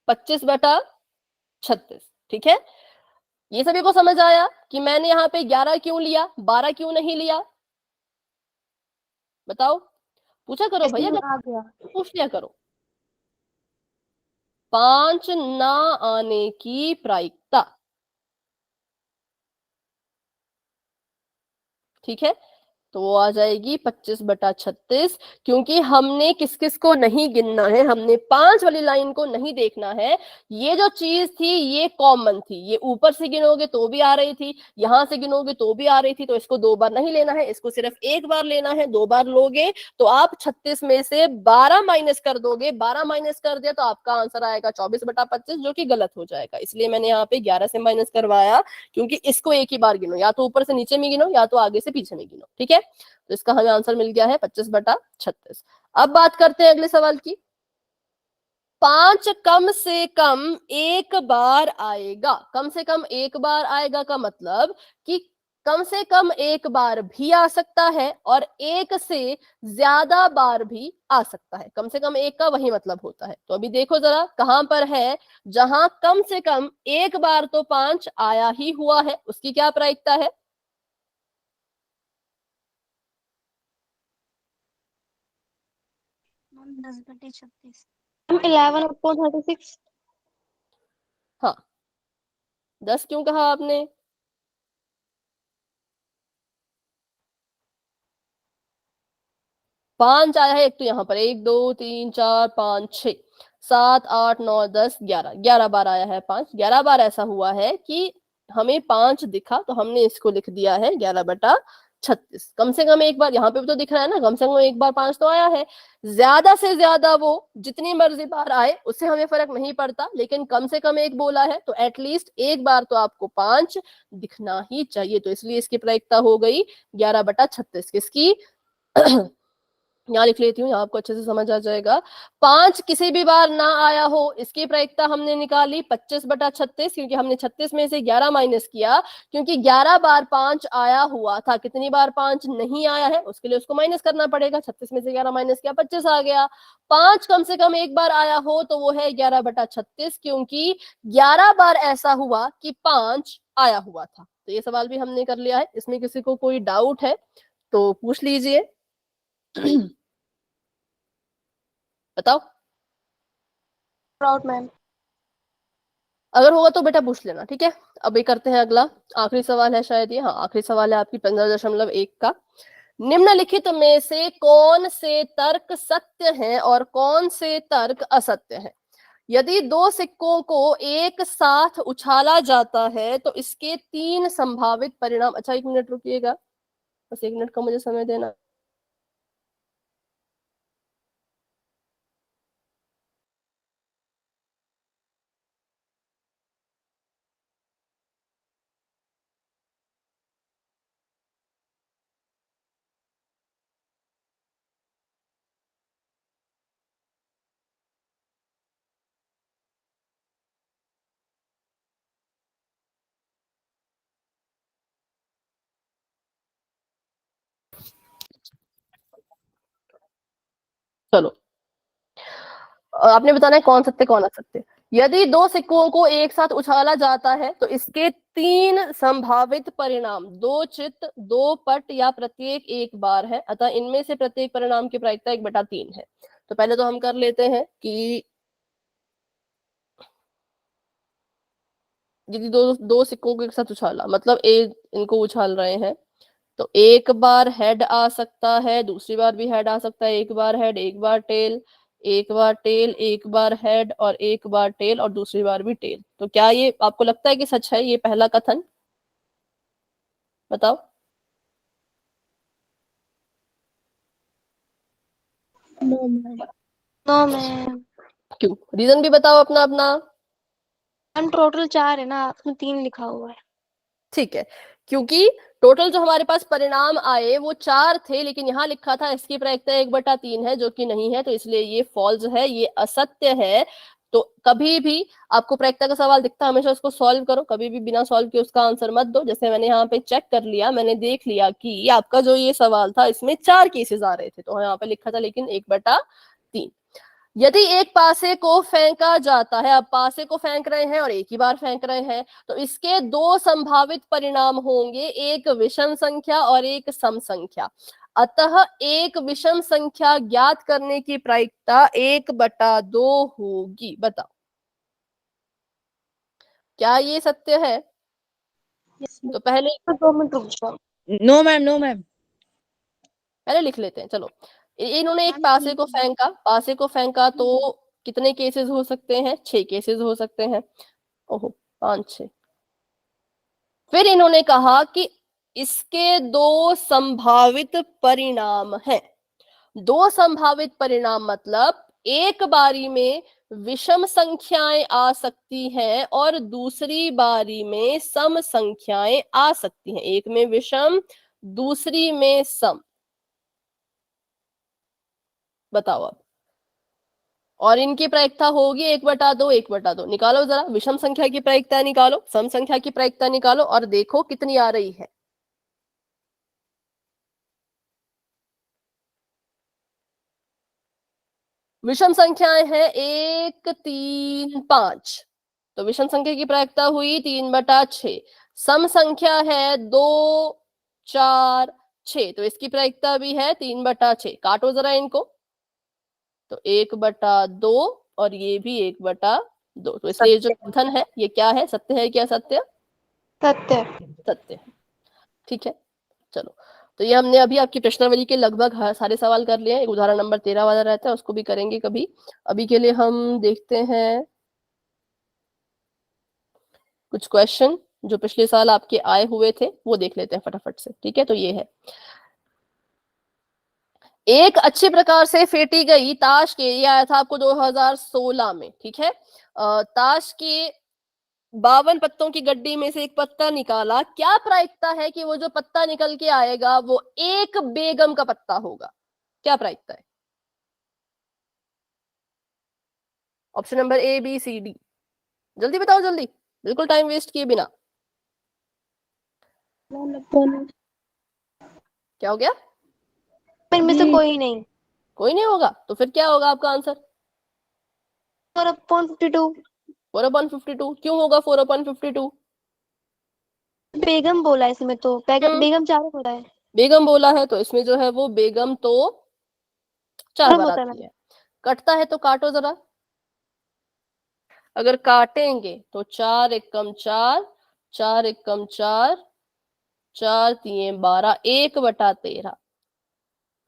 25/36। ठीक है, ये सभी को समझ आया कि मैंने यहाँ पे 11 क्यों लिया, 12 क्यों नहीं लिया? बताओ, पूछा करो भैया, आ गया। पूछ लिया करो। 5 ना आने की प्रायिकता। ठीक है, तो वो आ जाएगी 25/36, क्योंकि हमने किस किस को नहीं गिनना है, हमने 5 वाली लाइन को नहीं देखना है। ये जो चीज थी ये कॉमन थी, ये ऊपर से गिनोगे तो भी आ रही थी, यहां से गिनोगे तो भी आ रही थी। तो इसको 2 बार नहीं लेना है, इसको सिर्फ 1 बार लेना है। 2 बार लोगे तो आप 36 में से 12 माइनस कर दोगे। 12 माइनस कर दिया तो आपका आंसर आएगा 24/25, जो कि गलत हो जाएगा। इसलिए मैंने यहाँ पे 11 से माइनस करवाया, क्योंकि इसको एक ही बार गिनो, या तो ऊपर से नीचे में गिनो या तो आगे से पीछे में गिनो। ठीक है, तो इसका हमें आंसर मिल गया है 25/36। अब बात करते हैं अगले सवाल की। 5 कम से कम एक बार आएगा। कम से कम एक बार आएगा का मतलब कि कम से कम एक बार भी आ सकता है और एक से ज्यादा बार भी आ सकता है। कम से कम एक का वही मतलब होता है। तो अभी देखो जरा कहां पर है, जहां कम से कम एक बार तो 5 आया ही हुआ है, उसकी क्या प्रायिकता है? 10/36। 11/36। हाँ, 10 क्यों कहा आपने? 5 आया है एक, तो यहाँ पर 1 2 3 4 5 6 7 8 9 10 11, 11 बार आया है 5। 11 बार ऐसा हुआ है कि हमें 5 दिखा, तो हमने इसको लिख दिया है 11/36। कम से कम एक बार, यहाँ पे भी तो दिख रहा है ना, कम से कम एक बार 5 तो आया है। ज्यादा से ज्यादा वो जितनी मर्जी बार आए उससे हमें फर्क नहीं पड़ता, लेकिन कम से कम एक बोला है तो एटलीस्ट एक बार तो आपको 5 दिखना ही चाहिए। तो इसलिए इसकी प्रायिकता हो गई 11/36। किसकी? यहाँ लिख लेती हूँ, यहाँ आपको अच्छे से समझ आ जाएगा। 5 किसी भी बार ना आया हो, इसकी प्रायिकता हमने निकाली 25/36, क्योंकि हमने 36 में से 11 माइनस किया, क्योंकि 11 बार 5 आया हुआ था। कितनी बार 5 नहीं आया है उसके लिए उसको माइनस करना पड़ेगा। 36 में से 11 माइनस किया, 25 आ गया। 5 कम से कम एक बार आया हो तो वो है 11/36, क्योंकि 11 बार ऐसा हुआ कि 5 आया हुआ था। तो ये सवाल भी हमने कर लिया है। इसमें किसी को कोई डाउट है तो पूछ लीजिए। बताओ, आउट मैम। अगर होगा तो बेटा पूछ लेना। ठीक है, अभी करते हैं अगला, आखिरी सवाल है शायद ये। हाँ, आखिरी सवाल है आपकी 15.1 का। निम्नलिखित में से कौन से तर्क सत्य हैं और कौन से तर्क असत्य हैं? यदि दो सिक्कों को एक साथ उछाला जाता है तो इसके 3 संभावित परिणाम। अच्छा, 1 मिनट रुकिएगा, बस 1 मिनट का मुझे समय देना। चलो, आपने बताना है कौन सत्य कौन असत्य। यदि दो सिक्कों को एक साथ उछाला जाता है तो इसके 3 संभावित परिणाम, 2 चित्त, 2 पट या प्रत्येक एक बार है। अतः इनमें से प्रत्येक परिणाम की प्रायिकता 1/3 है। तो पहले तो हम कर लेते हैं कि यदि दो दो सिक्कों को एक साथ उछाला, मतलब इनको उछाल रहे हैं, तो एक बार हेड आ सकता है, दूसरी बार भी हेड आ सकता है, एक बार हेड, एक बार टेल, एक बार टेल, एक बार हेड और एक बार टेल और दूसरी बार भी टेल। तो क्या ये आपको लगता है कि सच है ये पहला कथन? बताओ। No ma'am. क्यों? रीजन भी बताओ अपना अपना। मैम टोटल 4 है ना, उसमें 3 लिखा हुआ है। ठीक है, क्योंकि टोटल जो हमारे पास परिणाम आए वो 4 थे, लेकिन यहाँ लिखा था इसकी प्रायिकता 1/3 है, जो कि नहीं है, तो इसलिए ये फॉल्स है, ये असत्य है। तो कभी भी आपको प्रायिकता का सवाल दिखता है, हमेशा उसको सॉल्व करो, कभी भी बिना सॉल्व किए उसका आंसर मत दो। जैसे मैंने यहाँ पे चेक कर लिया, मैंने देख लिया कि आपका जो ये सवाल था इसमें 4 केसेस आ रहे थे, तो यहाँ पे लिखा था लेकिन 1/3। यदि एक पासे को फेंका जाता है, अब पासे को फेंक रहे हैं और एक ही बार फेंक रहे हैं, तो इसके 2 संभावित परिणाम होंगे, एक विषम संख्या और एक सम संख्या। अतः एक विषम संख्या ज्ञात करने की प्रायिकता 1/2 होगी। बताओ, क्या ये सत्य है? तो पहले 2 मिनट रुक जाओ। No ma'am, no ma'am. पहले लिख लेते हैं। चलो, इन्होंने एक पासे को फेंका, पासे को फेंका तो कितने केसेस हो सकते हैं? 6 केसेस हो सकते हैं। ओहो, 5 6। फिर इन्होंने कहा कि इसके 2 संभावित परिणाम हैं। 2 संभावित परिणाम मतलब एक बारी में विषम संख्याएं आ सकती हैं और दूसरी बारी में सम संख्याएं आ सकती हैं। एक में विषम, दूसरी में सम। बताओ अब। और इनकी प्रायिकता होगी 1/2, 1/2। निकालो जरा, विषम संख्या की प्रायिकता निकालो, सम संख्या की प्रायिकता निकालो और देखो कितनी आ रही है। विषम संख्याएं हैं 1 3 5, तो विषम संख्या की प्रायिकता हुई 3/6। सम संख्या है 2 4 6, तो इसकी प्रायिकता भी है 3/6। काटो जरा इनको, तो 1/2 और ये भी 1/2। तो इसलिए जो कथन है ये क्या है? सत्य है क्या असत्य? सत्य। सत्य है। ठीक है, चलो। तो ये हमने अभी आपकी प्रश्नावली के लगभग सारे सवाल कर लिए हैं। एक उदाहरण नंबर 13 वाला रहता है, उसको भी करेंगे कभी। अभी के लिए हम देखते हैं कुछ क्वेश्चन जो पिछले साल आपके आए हुए थे, वो देख लेते हैं फटाफट से। ठीक है, तो ये है, एक अच्छी प्रकार से फेंटी गई ताश के, ये आया था आपको 2016 में। ठीक है, ताश के 52 पत्तों की गड्डी में से एक पत्ता निकाला, क्या प्रायिकता है कि वो जो पत्ता निकल के आएगा वो एक बेगम का पत्ता होगा? क्या प्रायिकता है? Option number A B C D, जल्दी बताओ, जल्दी, बिल्कुल टाइम वेस्ट किए बिना। क्या हो गया? इनमें से कोई नहीं। कोई नहीं होगा, तो फिर क्या होगा आपका आंसर? 4/52। 4/52। क्यों होगा 4/52? बेगम बोला है इसमें तो, बेगम 4 होता है। बेगम बोला है, तो इसमें जो है वो बेगम तो 4 बार होता है आती है। कटता है तो काटो जरा। अगर काटेंगे तो 4 एकम 4, 4 एकम 4, 4 3 12, 1/13।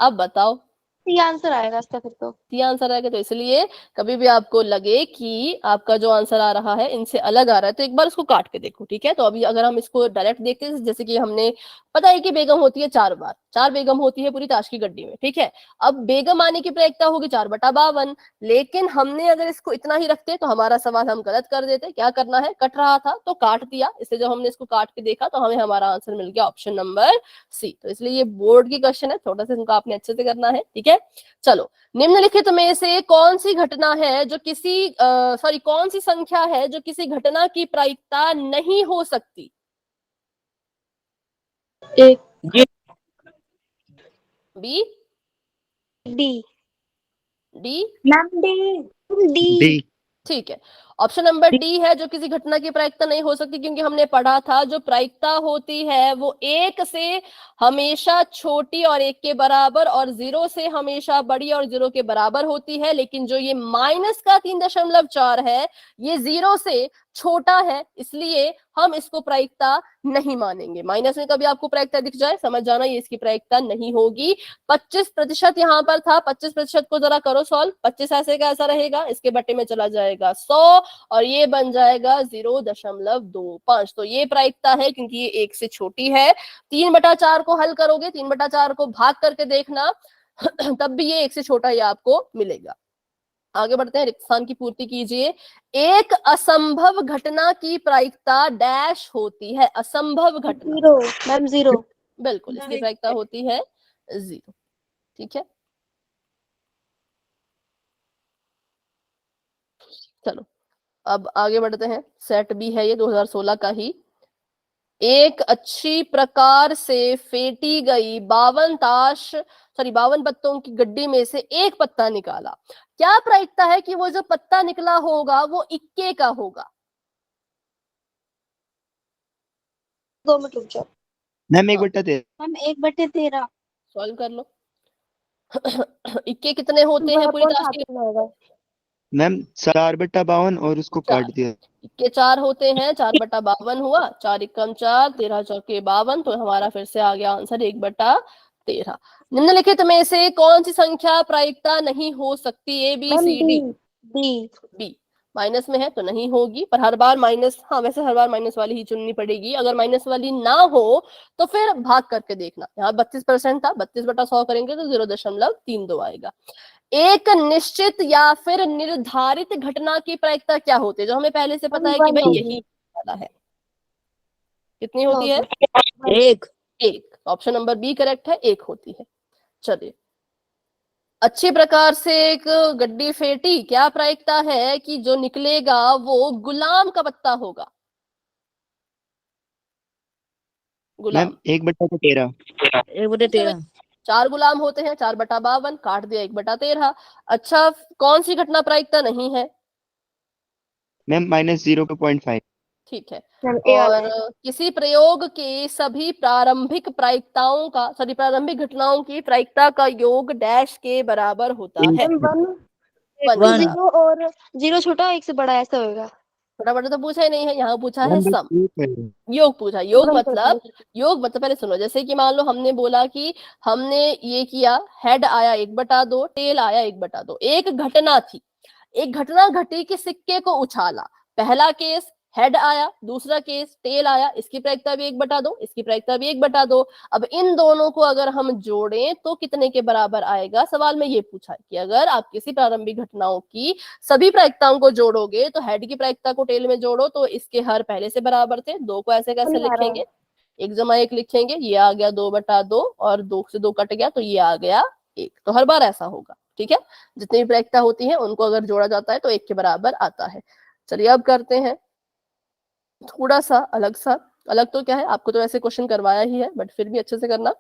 अब बताओ ये आंसर आएगा इसका फिर तो। सी आंसर आएगा। तो इसलिए कभी भी आपको लगे कि आपका जो आंसर आ रहा है इनसे अलग आ रहा है तो एक बार उसको काट के देखो, ठीक है। तो अभी अगर हम इसको डायरेक्ट देखते हैं, जैसे कि हमने पता है कि बेगम होती है 4 बार, 4 बेगम होती है पूरी ताश की गड्डी में, ठीक है। अब बेगम आने की प्रायिकता होगी 4/52, लेकिन हमने अगर इसको इतना ही रखते तो हमारा सवाल हम गलत कर देते। क्या करना है, कट रहा था तो काट दिया, इसलिए जब हमने इसको काट के देखा तो हमें हमारा आंसर मिल गया ऑप्शन नंबर सी। तो इसलिए ये बोर्ड की क्वेश्चन है, थोड़ा सा इनको आपने अच्छे से करना है, ठीक है। चलो, निम्नलिखित में से कौन सी घटना है जो किसी कौन सी संख्या है जो किसी घटना की प्रायिकता नहीं हो सकती? एक। ये B, D. D, ma'am D. D. D. ठीक है। ऑप्शन नंबर डी है जो किसी घटना की प्रायिकता नहीं हो सकती, क्योंकि हमने पढ़ा था जो प्रायिकता होती है वो 1 से हमेशा छोटी और 1 के बराबर और 0 से हमेशा बड़ी और 0 के बराबर होती है। लेकिन जो ये माइनस का 3.4 है ये 0 से छोटा है, इसलिए हम इसको प्रायिकता नहीं मानेंगे। माइनस में कभी आपको प्रायिकता दिख जाए समझ जाना ये इसकी प्रायिकता नहीं होगी। 25% यहाँ पर था, 25% को जरा करो सॉल्व। 25 ऐसे का ऐसा रहेगा, इसके बट्टे में चला जाएगा 100 और ये बन जाएगा 0.25। तो ये प्रायिकता है क्योंकि ये 1 से छोटी है। 3/4 को हल करोगे, 3/4 को भाग करके देखना तब भी ये 1 से छोटा ये आपको मिलेगा। आगे बढ़ते हैं, रिक्त स्थान की पूर्ति कीजिए। एक असंभव घटना की प्रायिकता डैश होती है। असंभव घटना, 0 मैम 0। बिल्कुल इसकी प्रायिकता होती है 0, ठीक है। चलो अब आगे बढ़ते हैं। सेट बी है ये 2016 का ही। एक अच्छी प्रकार से फेंटी गई 52 पत्तों की गड्डी में से एक पत्ता निकाला। क्या प्रायिकता है कि वो जो पत्ता निकला होगा वो इक्के का होगा? 2 मिनट रुक जाओ मैम 1/13। मैम। 1/13। सॉल्व कर लो। इक्के कितने होते हैं पूरी ताश की? मैम 4/52 और उसको काट दिया। इक्के 4 होते हैं, 4/52 हुआ, 4 एकम 4, 13 चौके 52। तो हमारा फिर से आ गया आंसर 1/13। निम्नलिखित में से कौन सी संख्या प्रायिकता नहीं हो सकती? ए, B, C, D. D. B minus में है तो नहीं होगी, पर हर बार माइनस, हाँ वैसे हर बार माइनस वाली ही चुननी पड़ेगी। अगर माइनस वाली ना हो तो फिर भाग करके देखना। यहाँ 32% था, 32/100 करेंगे तो 0.32 आएगा। एक निश्चित या फिर निर्धारित घटना की प्रायिकता क्या होती है? जो हमें पहले से पता है कि भाई यही वाला है। कितनी होती है? एक। एक। ऑप्शन नंबर बी करेक्ट है, 1 होती है। चलिए, अच्छी प्रकार से एक गड्डी फेंटी, क्या प्रायिकता है कि जो निकलेगा वो गुलाम का पत्ता होगा? गुलाम। मैम 1/13। 1/13। 4 गुलाम होते हैं, 4/52 काट दिया 1/13। अच्छा, कौन सी घटना प्रायिकता नहीं है? मैम -0.5। ठीक है। और किसी प्रयोग के सभी प्रारंभिक प्रारंभिक घटनाओं की प्रायिकता का योग डैश के बराबर होता है। 1 0 और 0 छोटा 1 से बड़ा ऐसा होगा। छोटा बड़ा तो पूछा ही नहीं है, यहाँ पूछा है सम। मैम योग पूछा। योग मतलब पहले सुनो, जैसे कि मान लो हमने बोला कि हमने ये किया, हेड आया 1/2, टेल आया 1/2। एक घटना थी, एक घटना घटी कि सिक्के को उछाला। पहला केस हेड आया, दूसरा केस टेल आया, इसकी प्रायिकता भी 1/2, इसकी प्रायिकता भी 1/2। अब इन दोनों को अगर हम जोड़ें तो कितने के बराबर आएगा? सवाल में ये पूछा है कि अगर आप किसी प्रारंभिक घटनाओं की सभी प्रायिकताओं को जोड़ोगे तो हेड की प्रायिकता को टेल में जोड़ो तो इसके हर पहले से बराबर थे। 2 को ऐसे कैसे लिखेंगे? 1 + 1 लिखेंगे, ये आ गया 2/2 और 2 से 2 कट गया तो ये आ गया 1। तो हर बार ऐसा होगा, ठीक है। जितनी भी प्रायिकता होती है उनको अगर जोड़ा जाता है तो 1 के बराबर आता है। चलिए अब करते हैं थोड़ा सा अलग तो क्या है, आपको तो ऐसे क्वेश्चन करवाया ही है बट फिर भी अच्छे से करना।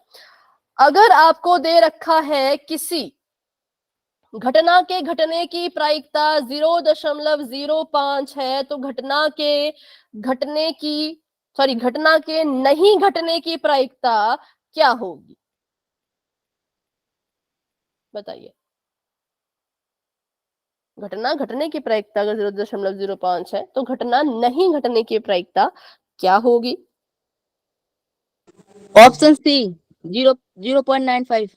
अगर आपको दे रखा है किसी घटना के घटने की प्रायिकता 0.05 है तो घटना के नहीं घटने की प्रायिकता क्या होगी? बताइए। घटना घटने की प्रायिकता अगर 0.05 है तो घटना नहीं घटने की प्रायिकता क्या होगी? Option C 0.95।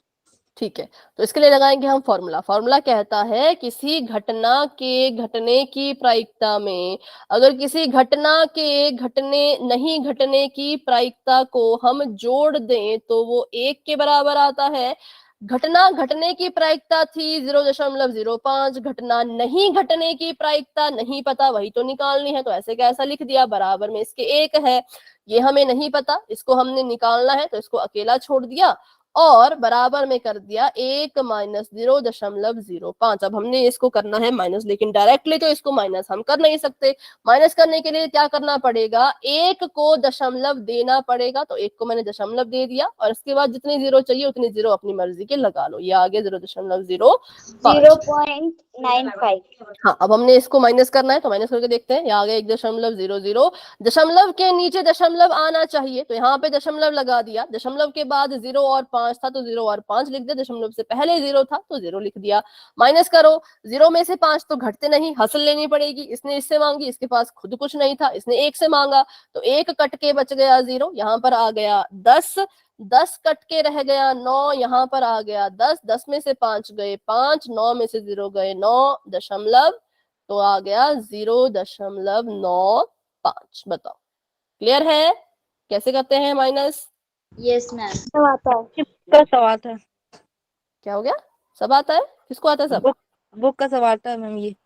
ठीक है, तो इसके लिए लगाएंगे हम फॉर्मूला। फॉर्मूला कहता है किसी घटना के घटने की प्रायिकता में अगर किसी घटना के घटने नहीं घटने की प्रायिकता को हम जोड़ दें तो वो 1 के बराबर आता है। घटना घटने की प्रायिकता थी 0.05, घटना नहीं घटने की प्रायिकता नहीं पता, वही तो निकालनी है, तो ऐसे कैसा लिख दिया, बराबर में इसके 1 है। ये हमें नहीं पता, इसको हमने निकालना है, तो इसको अकेला छोड़ दिया और बराबर में कर दिया 1 माइनस 0.05। अब हमने इसको करना है माइनस, लेकिन डायरेक्टली तो इसको माइनस हम कर नहीं सकते। माइनस करने के लिए क्या करना पड़ेगा, 1 को दशमलव देना पड़ेगा, तो 1 को मैंने दशमलव दे दिया और इसके बाद जितनी जीरो चाहिए उतनी जीरो अपनी मर्जी के लगा लो। ये आगे 0.05। 0.95। हाँ, अब हमने इसको माइनस करना है, तो माइनस करके देखते हैं। यहाँ आ गया 1.00। दशमलव के नीचे दशमलव आना चाहिए, तो यहाँ पे दशमलव लगा दिया। दशमलव के बाद 0 और 5 था, तो 0 और 5 लिख दिया। दशमलव से पहले 0 था, तो 0 लिख दिया। माइनस करो, 0 में से 5 तो घटते नहीं, हसल लेनी पड़ेगी। इसने इससे मांगी, इसके पास खुद कुछ नहीं था, इसने 1 से मांगा, तो 1 कट के बच गया 0। यहाँ पर आ गया 10 कट के रह गया 9, यहाँ पर आ गया 10 में से 5 गए 5, 9 में से 0 गए 9 दशमलव, तो आ गया 0.95। बताओ, क्लियर है कैसे करते हैं माइनस? Yes ma'am. सब आता है। का सवाल था, क्या हो गया, सब आता है? किसको आता है सब? बुक का सवाल था मैम, ये जो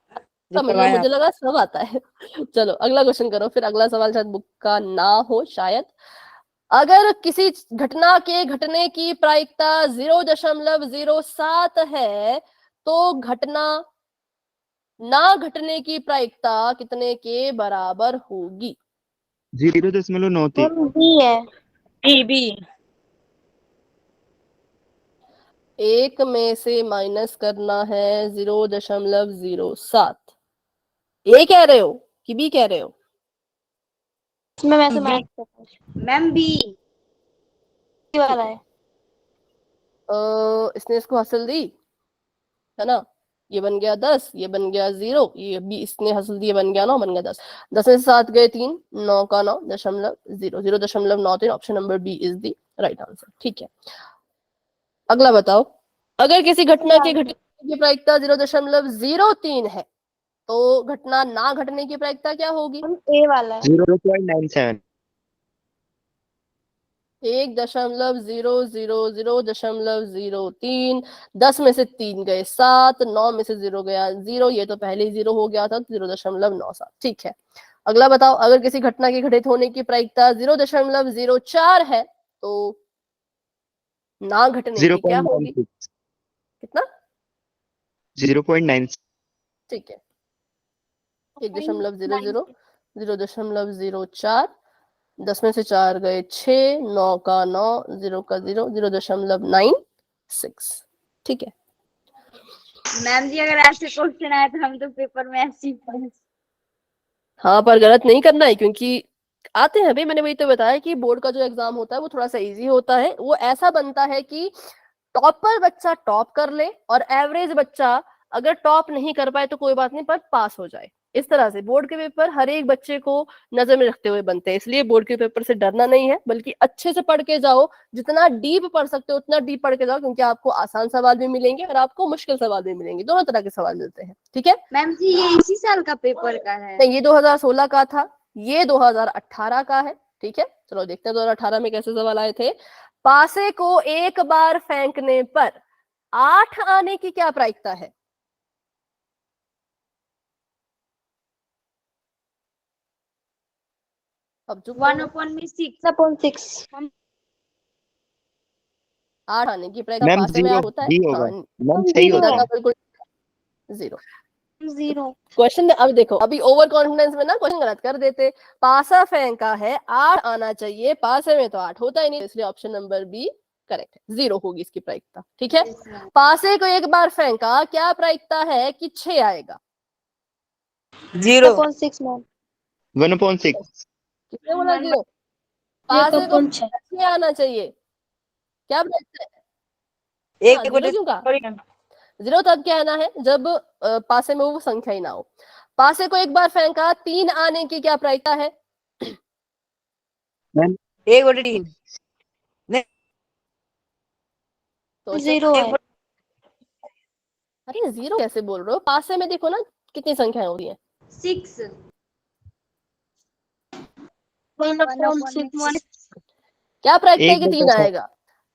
सब मतलब करवाया मुझे लगा सब आता है। चलो अगला क्वेश्चन करो, फिर अगला सवाल शायद बुक का ना हो शायद। अगर किसी घटना के घटने की प्रायिकता 0.07 है तो घटना ना घटने की प्रायिकता कितने के बराबर होगी? 0.93। बी है। बी। 1 में से माइनस करना है 0.07। ए कह रहे हो कि बी कह रहे हो? इसमें मैथमेटिक्स मैम बी वाला है। इसने इसको हासिल दी है ना, ये बन गया 10, ये बन गया 0, ये भी इसने हासिल दिया, बन गया 9, बन गया 10। 10 में से 7 गए 3, 9 का 9 दशमलव 0.93। Option number B is the right answer. ठीक है, अगला बताओ। अगर किसी घटना के घटने की प्रायिकता 0.03 है तो घटना ना घटने की प्रायिकता क्या होगी? ए वाला है। 0.97। 1.000.03। 10 में से 3 गए 7, 9 में से 0 गया 0, ये तो पहले ही 0 हो गया था, 0.97। ठीक है, अगला बताओ। अगर किसी घटना के घटित होने की प्रायिकता 0.04 है तो ना घटने की क्या होगी? 0.96। कितना? 0.96। ठीक है, 1.00, 0.04, 10 में से 4 गए 6, 9 का 9, 0 का 0, 0.96। ठीक है मैम जी अगर ऐसे क्वेश्चन आए तो हम तो पेपर में ऐसे ही पढ़े। हाँ, पर गलत नहीं करना है क्योंकि आते हैं भाई। मैंने वही तो बताया कि बोर्ड का जो एग्जाम होता है वो थोड़ा सा इजी होता है। वो ऐसा बनता है कि टॉपर बच्चा टॉप कर ले और एवरेज बच्चा अगर टॉप नहीं कर पाए तो कोई बात नहीं, पर पास हो जाए। इस तरह से बोर्ड के पेपर हर एक बच्चे को नजर में रखते हुए बनते हैं। इसलिए बोर्ड के पेपर से डरना नहीं है, बल्कि अच्छे से पढ़ के जाओ। जितना डीप पढ़ सकते हो उतना डीप पढ़ के जाओ, क्योंकि आपको आसान सवाल भी मिलेंगे और आपको मुश्किल सवाल भी मिलेंगे। दोनों तरह के सवाल मिलते हैं। ठीक है मैम जी ये इसी साल का पेपर का है? नहीं, ये 2016 का था, ये 2018 का है। ठीक है, चलो देखते हैं 2018 में कैसे सवाल आए थे। पासे को एक बार फेंकने पर 8 आने की क्या प्रायिकता है? अब जो 1/6 8 आने की प्रायिकता मैम पासे में 0 होता है। डी होगा। हाँ, मैम सही होता है। बिल्कुल 0। जीरो। क्वेश्चन अब देखो, अभी ओवर कॉन्फिडेंस में ना क्वेश्चन गलत कर देते। पासा फेंका है, 8 आना चाहिए, पासे में तो 8 होता ही नहीं, इसलिए ऑप्शन नंबर बी करेक्ट है। 0 होगी इसकी प्रायिकता। ठीक है, पासे को एक बार फेंका, क्या प्रायिकता है कि 6 आएगा? 0.6 मैम। 1/6। किसने बोला 0? पासे को 6 आना चाहिए, क्या प्रायिकता है? हाँ, 0 क्यों कहा? 0 तब कहना है जब पासे में वो संख्या ही ना हो। पासे को एक बार फेंका, 3 आने की क्या प्रायिकता है? मैम 1/3। तो जीरो है। अरे जीरो कैसे बोल रहे हो? पासे में देखो ना कितनी संख्याएं होती हैं। 6 क्या प्रायिकता है कि 3 1/6 आएगा?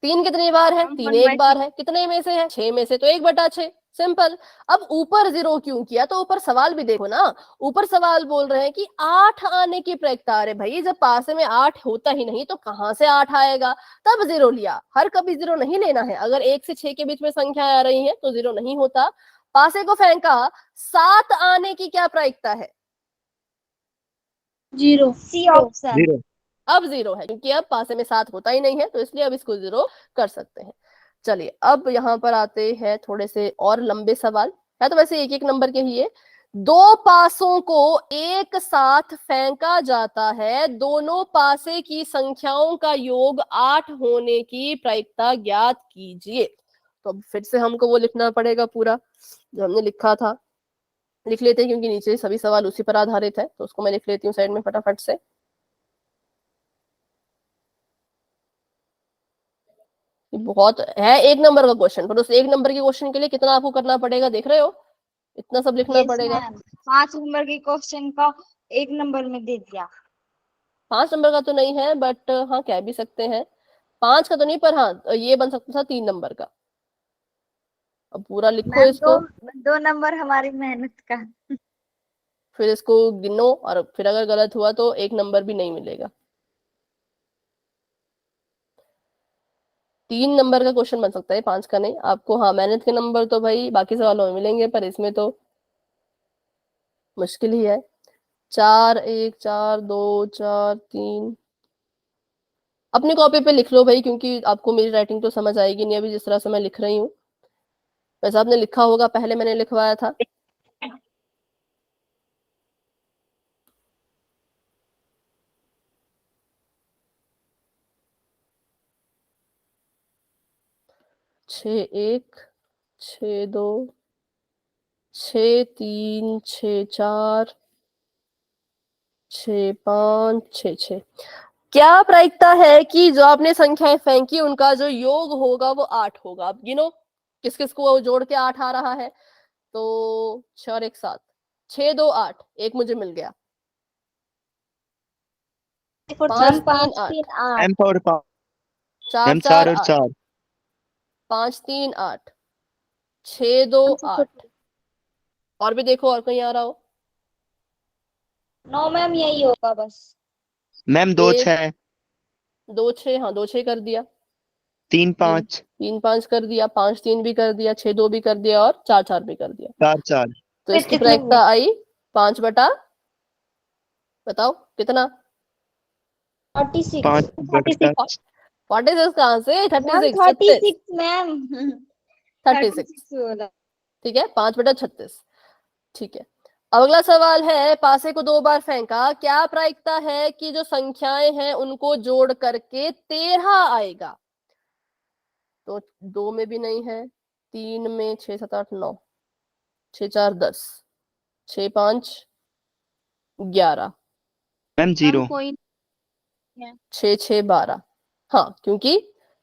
3 कितनी बार है? 3 एक बार है। कितने में से है? 6 में से, तो 1/6। सिंपल। अब ऊपर जीरो क्यों किया? तो ऊपर सवाल भी देखो ना, ऊपर सवाल बोल रहे हैं कि 8 आने की प्रायिकता। अरे भाई, जब पासे में 8 होता ही नहीं तो कहां से 8 आएगा? तब जीरो लिया। हर कभी जीरो नहीं लेना है। अगर 1 से 6 के बीच में संख्या आ रही है तो जीरो नहीं होता। पासे को फेंका, 7 आने की क्या प्रायिकता है? जीरो। C option. 0। अब जीरो है, क्योंकि अब पासे में 7 होता ही नहीं है, तो इसलिए अब इसको जीरो कर सकते हैं। चलिए, अब यहाँ पर आते हैं थोड़े से और लंबे सवाल। है तो वैसे एक एक नंबर के ही है। दो पासों को एक साथ फेंका जाता है, दोनों पासे की संख्याओं का योग 8 होने की प्रायिकता ज्ञात कीजिए। तो अब फिर से हमको वो लिखना पड़ेगा पूरा जो हमने लिखा था। लिख लेते हैं, क्योंकि नीचे सभी सवाल उसी पर आधारित है, तो उसको मैं लिख लेती हूँ साइड में फटाफट से। बहुत है एक नंबर का क्वेश्चन, पर उस एक नंबर के क्वेश्चन के लिए कितना आपको करना पड़ेगा, देख रहे हो? इतना सब लिखना पड़ेगा। 5 नंबर के क्वेश्चन का 1 नंबर में दे दिया। 5 नंबर का तो नहीं है, बट हाँ कह भी सकते हैं। 5 का तो नहीं, पर हाँ ये बन सकता था 3 नंबर का। अब पूरा लिखो मैम इसको, 2 नंबर हमारी मेहनत का। फिर इसको गिनो, और फिर अगर गलत हुआ तो 1 नंबर भी नहीं मिलेगा। 3 नंबर का क्वेश्चन बन सकता है, 5 का नहीं। आपको हाँ मेहनत के नंबर तो भाई बाकी सवालों में मिलेंगे, पर इसमें तो मुश्किल ही है। 4 1 4 2 4 3। अपनी कॉपी पे लिख लो भाई, क्योंकि आपको मेरी राइटिंग तो समझ आएगी नहीं अभी जिस तरह से मैं लिख रही हूँ। वैसे आपने लिखा होगा, पहले मैंने लिखवाया था। छ एक, 6 2, 6 3, 6 4, 6 5, 6 6। क्या प्रायिकता है कि जो आपने संख्याएं फेंकी उनका जो योग होगा वो 8 होगा? अब गिनो किस किस को जोड़ के 8 आ रहा है। तो 6 और 1 7, 6 2 8, एक मुझे मिल गया। 5 3 8, 8। मैम 4 और 5। 4 मैम 4 4 और 8, 4। 5 3 8, 6 2 8। और भी देखो और कहीं आ रहा हो। 9 मैम यही होगा बस। मैम 2 एक 6, 2 6, हाँ 2 6 कर दिया। 3 5, 3 5 कर दिया, 5 3 भी कर दिया, 6 2 भी कर दिया, और 4 4 भी कर दिया। 4 4। तो इसकी प्रायिकता आई 5 बटा, बताओ कितना? 46। 5/6। 46 कहाँ से? 36, 36, 36 मैम। 36। बोला। ठीक है, 5 बटा 36। ठीक है। अब अगला सवाल है, पासे को 2 बार फेंका, क्या प्रायिकता है कि जो संख्याएं हैं उनको जोड़ करके 13 आएगा? तो 2 में भी नहीं है, 3 में 6 7 8 9, 6 4 10, 6 5 11, मैम 0। 6 6 12। हाँ, क्योंकि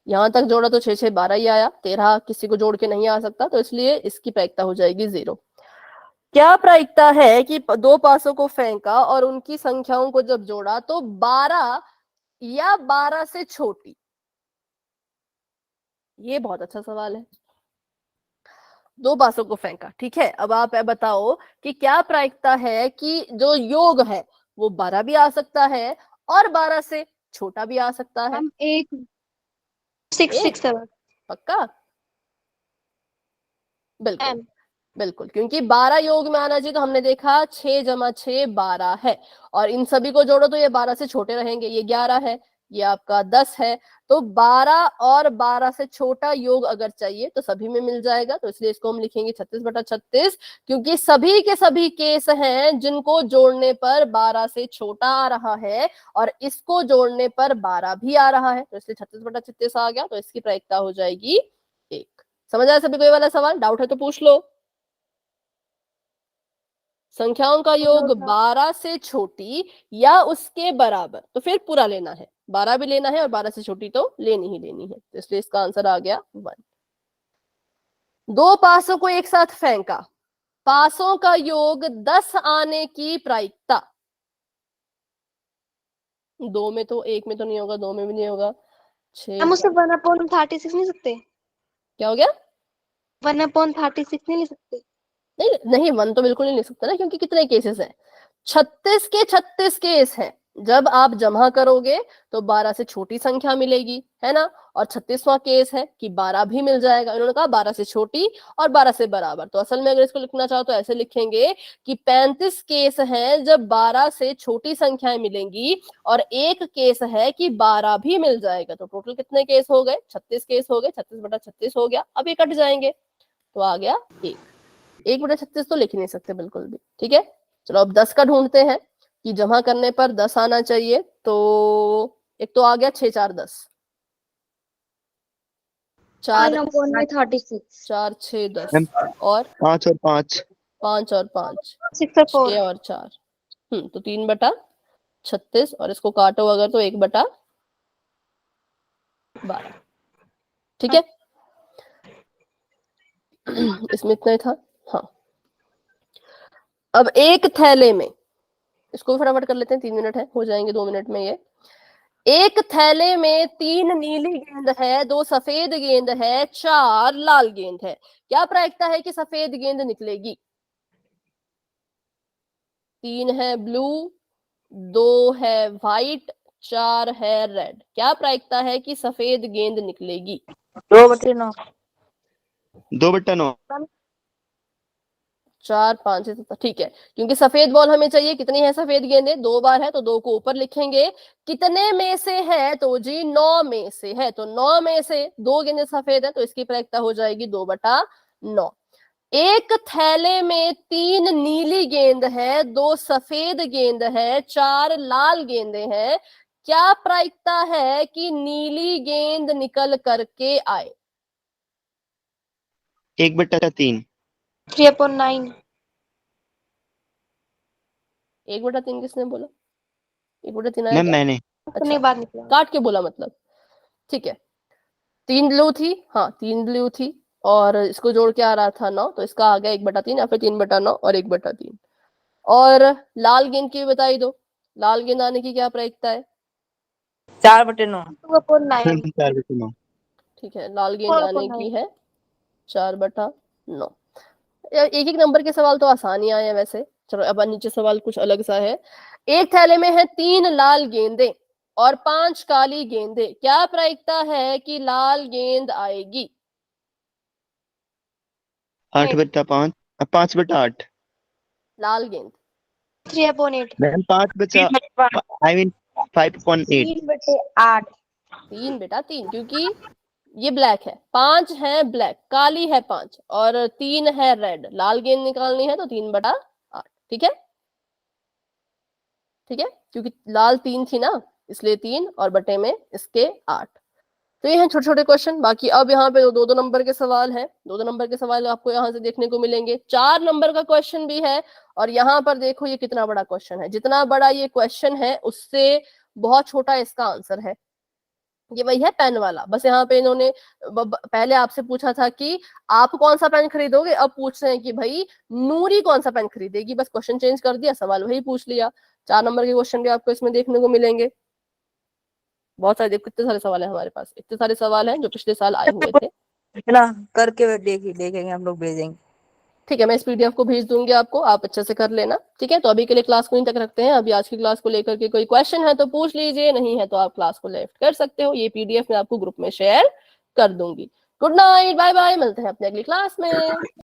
यहां तक जोड़ा तो 6 6 12 ही आया, 13 किसी को जोड़ के नहीं आ सकता, तो इसलिए इसकी प्रायिकता हो जाएगी 0। क्या प्रायिकता है कि दो पासों को फेंका और उनकी संख्याओं को जब जोड़ा तो 12 या 12 से छोटी? ये बहुत अच्छा सवाल है। दो पासों को फेंका, ठीक है। अब आप बताओ कि क्या प्रायिकता है कि जो योग है वो 12 भी आ सकता है और 12 से छोटा भी आ सकता है? हम 6 6 7। पक्का? बिल्कुल बिल्कुल, क्योंकि 12 योग में आना चाहिए। तो हमने देखा 6 जमा 6 12 है, और इन सभी को जोड़ो तो ये 12 से छोटे रहेंगे, ये 11 है, ये आपका 10 है। तो 12 और 12 से छोटा योग अगर चाहिए तो सभी में मिल जाएगा, तो इसलिए इसको हम लिखेंगे 36 बटा 36, क्योंकि सभी के सभी केस हैं जिनको जोड़ने पर 12 से छोटा आ रहा है और इसको जोड़ने पर 12 भी आ रहा है, तो इसलिए 36 बटा 36 आ गया। तो इसकी प्रायिकता हो जाएगी 1। समझ आया सभी? कोई वाला सवाल डाउट है तो पूछ लो। संख्याओं का योग 12 से छोटी या उसके बराबर, तो फिर पूरा लेना है, 12 भी लेना है और 12 से छोटी तो लेनी ही लेनी है, तो इसलिए इसका आंसर आ गया 1। दो पासों को एक साथ फेंका, पासों का योग 10 आने की प्रायिकता, दो में तो, एक में तो नहीं होगा, दो में भी नहीं होगा, हम 6, उसे 1/36 नहीं सकते? क्या हो गया? 1/36 नहीं ले सकते? नहीं नहीं, 1 तो बिल्कुल नहीं ले सकता ना, क्योंकि कितने केसेस हैं, 36 के 36 केस हैं। जब आप जमा करोगे तो 12 से छोटी संख्या मिलेगी, है ना, और 36वां केस है कि 12 भी मिल जाएगा। इन्होंने कहा 12 से छोटी और 12 से बराबर, तो असल में अगर इसको लिखना चाहो तो ऐसे लिखेंगे कि 35 केस हैं जब 12 से छोटी संख्याएं मिलेंगी, और एक केस है कि 12 भी मिल जाएगा। तो टोटल कितने केस हो गए? 36 केस हो गए, 36/36 हो गया। अब ये कट जाएंगे तो आ गया 1/36 तो लिख ही नहीं सकते बिल्कुल भी, ठीक है। चलो अब 10 का ढूंढते हैं कि जमा करने पर 10 आना चाहिए। तो एक तो आ गया 6 4 10, 4 1/36 4 6 10, मैम और 5 और 5 5 और 5, 6 और 4 6 और 4, तो 3/36, और इसको काटो अगर तो 1/12, ठीक है। इसमें इतना ही था, हाँ। अब एक थैले में, इसको फटाफट कर लेते हैं, 3 मिनट है, हो जाएंगे 2 मिनट में ये। एक थैले में 3 नीली गेंद है, 2 सफेद गेंद है, 4 लाल गेंद है। क्या प्रायिकता है कि सफेद गेंद निकलेगी? 3 है ब्लू, 2 है व्हाइट, 4 है रेड। क्या प्रायिकता है कि सफेद गेंद निकलेगी? 2/9। 2/9। 4 5 ठीक है, क्योंकि सफेद बॉल हमें चाहिए। कितनी है सफेद गेंदें? 2 बार है, तो 2 को ऊपर लिखेंगे। कितने में से है? तो जी 9 में से है, तो 9 में से 2 गेंदें सफेद है, तो इसकी प्रायिकता हो जाएगी 2/9। एक थैले में 3 नीली गेंद है, 2 सफेद गेंद है, 4 लाल गेंदें हैं। क्या प्रायिकता है कि नीली गेंद निकल करके आए? 1/3। 3/9 1/3 किसने बोला? 1/3 आया मैम क्या? मैंने अपने बाद निकला। काट के बोला मतलब, ठीक है। 3 ब्लू थी, हाँ 3 ब्लू थी, और इसको जोड़ के आ रहा था 9, तो इसका आ गया 1/3, या फिर 3/9 और 1/3। और लाल गेंद की बताई दो, लाल गेंद आने की क्या प्रायिकता है? 4/9। 2/9 4/9। ठीक है, लाल गेंद आने 4/9 की है 4/9। एक एक नंबर के सवाल तो आसान ही आए हैं वैसे। चलो अब नीचे सवाल कुछ अलग सा है। एक थैले में है 3 लाल गेंदें और 5 काली गेंदें। क्या प्रायिकता है कि लाल गेंद आएगी? 8/5 5/8। लाल गेंद 3/8 मैम 5 आई मीन 5/8। 3/8 3 बेटा 3, क्योंकि ये ब्लैक है, 5 है ब्लैक, काली है 5, और 3 है रेड। लाल गेंद निकालनी है तो 3/8, ठीक है। ठीक है, क्योंकि लाल 3 थी ना, इसलिए 3 और बटे में इसके 8। तो ये हैं छोटे छोटे क्वेश्चन। बाकी अब यहाँ पे 2-2 नंबर के सवाल हैं, 2-2 नंबर के सवाल आपको यहाँ से देखने को मिलेंगे। 4 नंबर का क्वेश्चन भी है, और यहाँ पर देखो ये कितना बड़ा क्वेश्चन है। जितना बड़ा ये क्वेश्चन है उससे बहुत छोटा इसका आंसर है। ये वही है पेन वाला, बस यहाँ पे इन्होंने पहले आपसे पूछा था कि आप कौन सा पेन खरीदोगे, अब पूछ रहे हैं कि भाई नूरी कौन सा पेन खरीदेगी। बस क्वेश्चन चेंज कर दिया, सवाल वही पूछ लिया। 4 नंबर के क्वेश्चन भी आपको इसमें देखने को मिलेंगे। बहुत सारे, देखो कितने सारे सवाल है हमारे पास, इतने सारे सवाल हैं जो पिछले साल आए हुए थे। ना करके देखेंगे, हम लोग भेजेंगे। ठीक है, मैं इस पीडीएफ को भेज दूंगी आपको, आप अच्छे से कर लेना। ठीक है, तो अभी के लिए क्लास को यहीं तक रखते हैं। अभी आज की क्लास को लेकर के कोई क्वेश्चन है तो पूछ लीजिए, नहीं है तो आप क्लास को लेफ्ट कर सकते हो। ये पीडीएफ मैं आपको ग्रुप में शेयर कर दूंगी। गुड नाइट, बाय बाय, मिलते हैं अपने अगली क्लास में।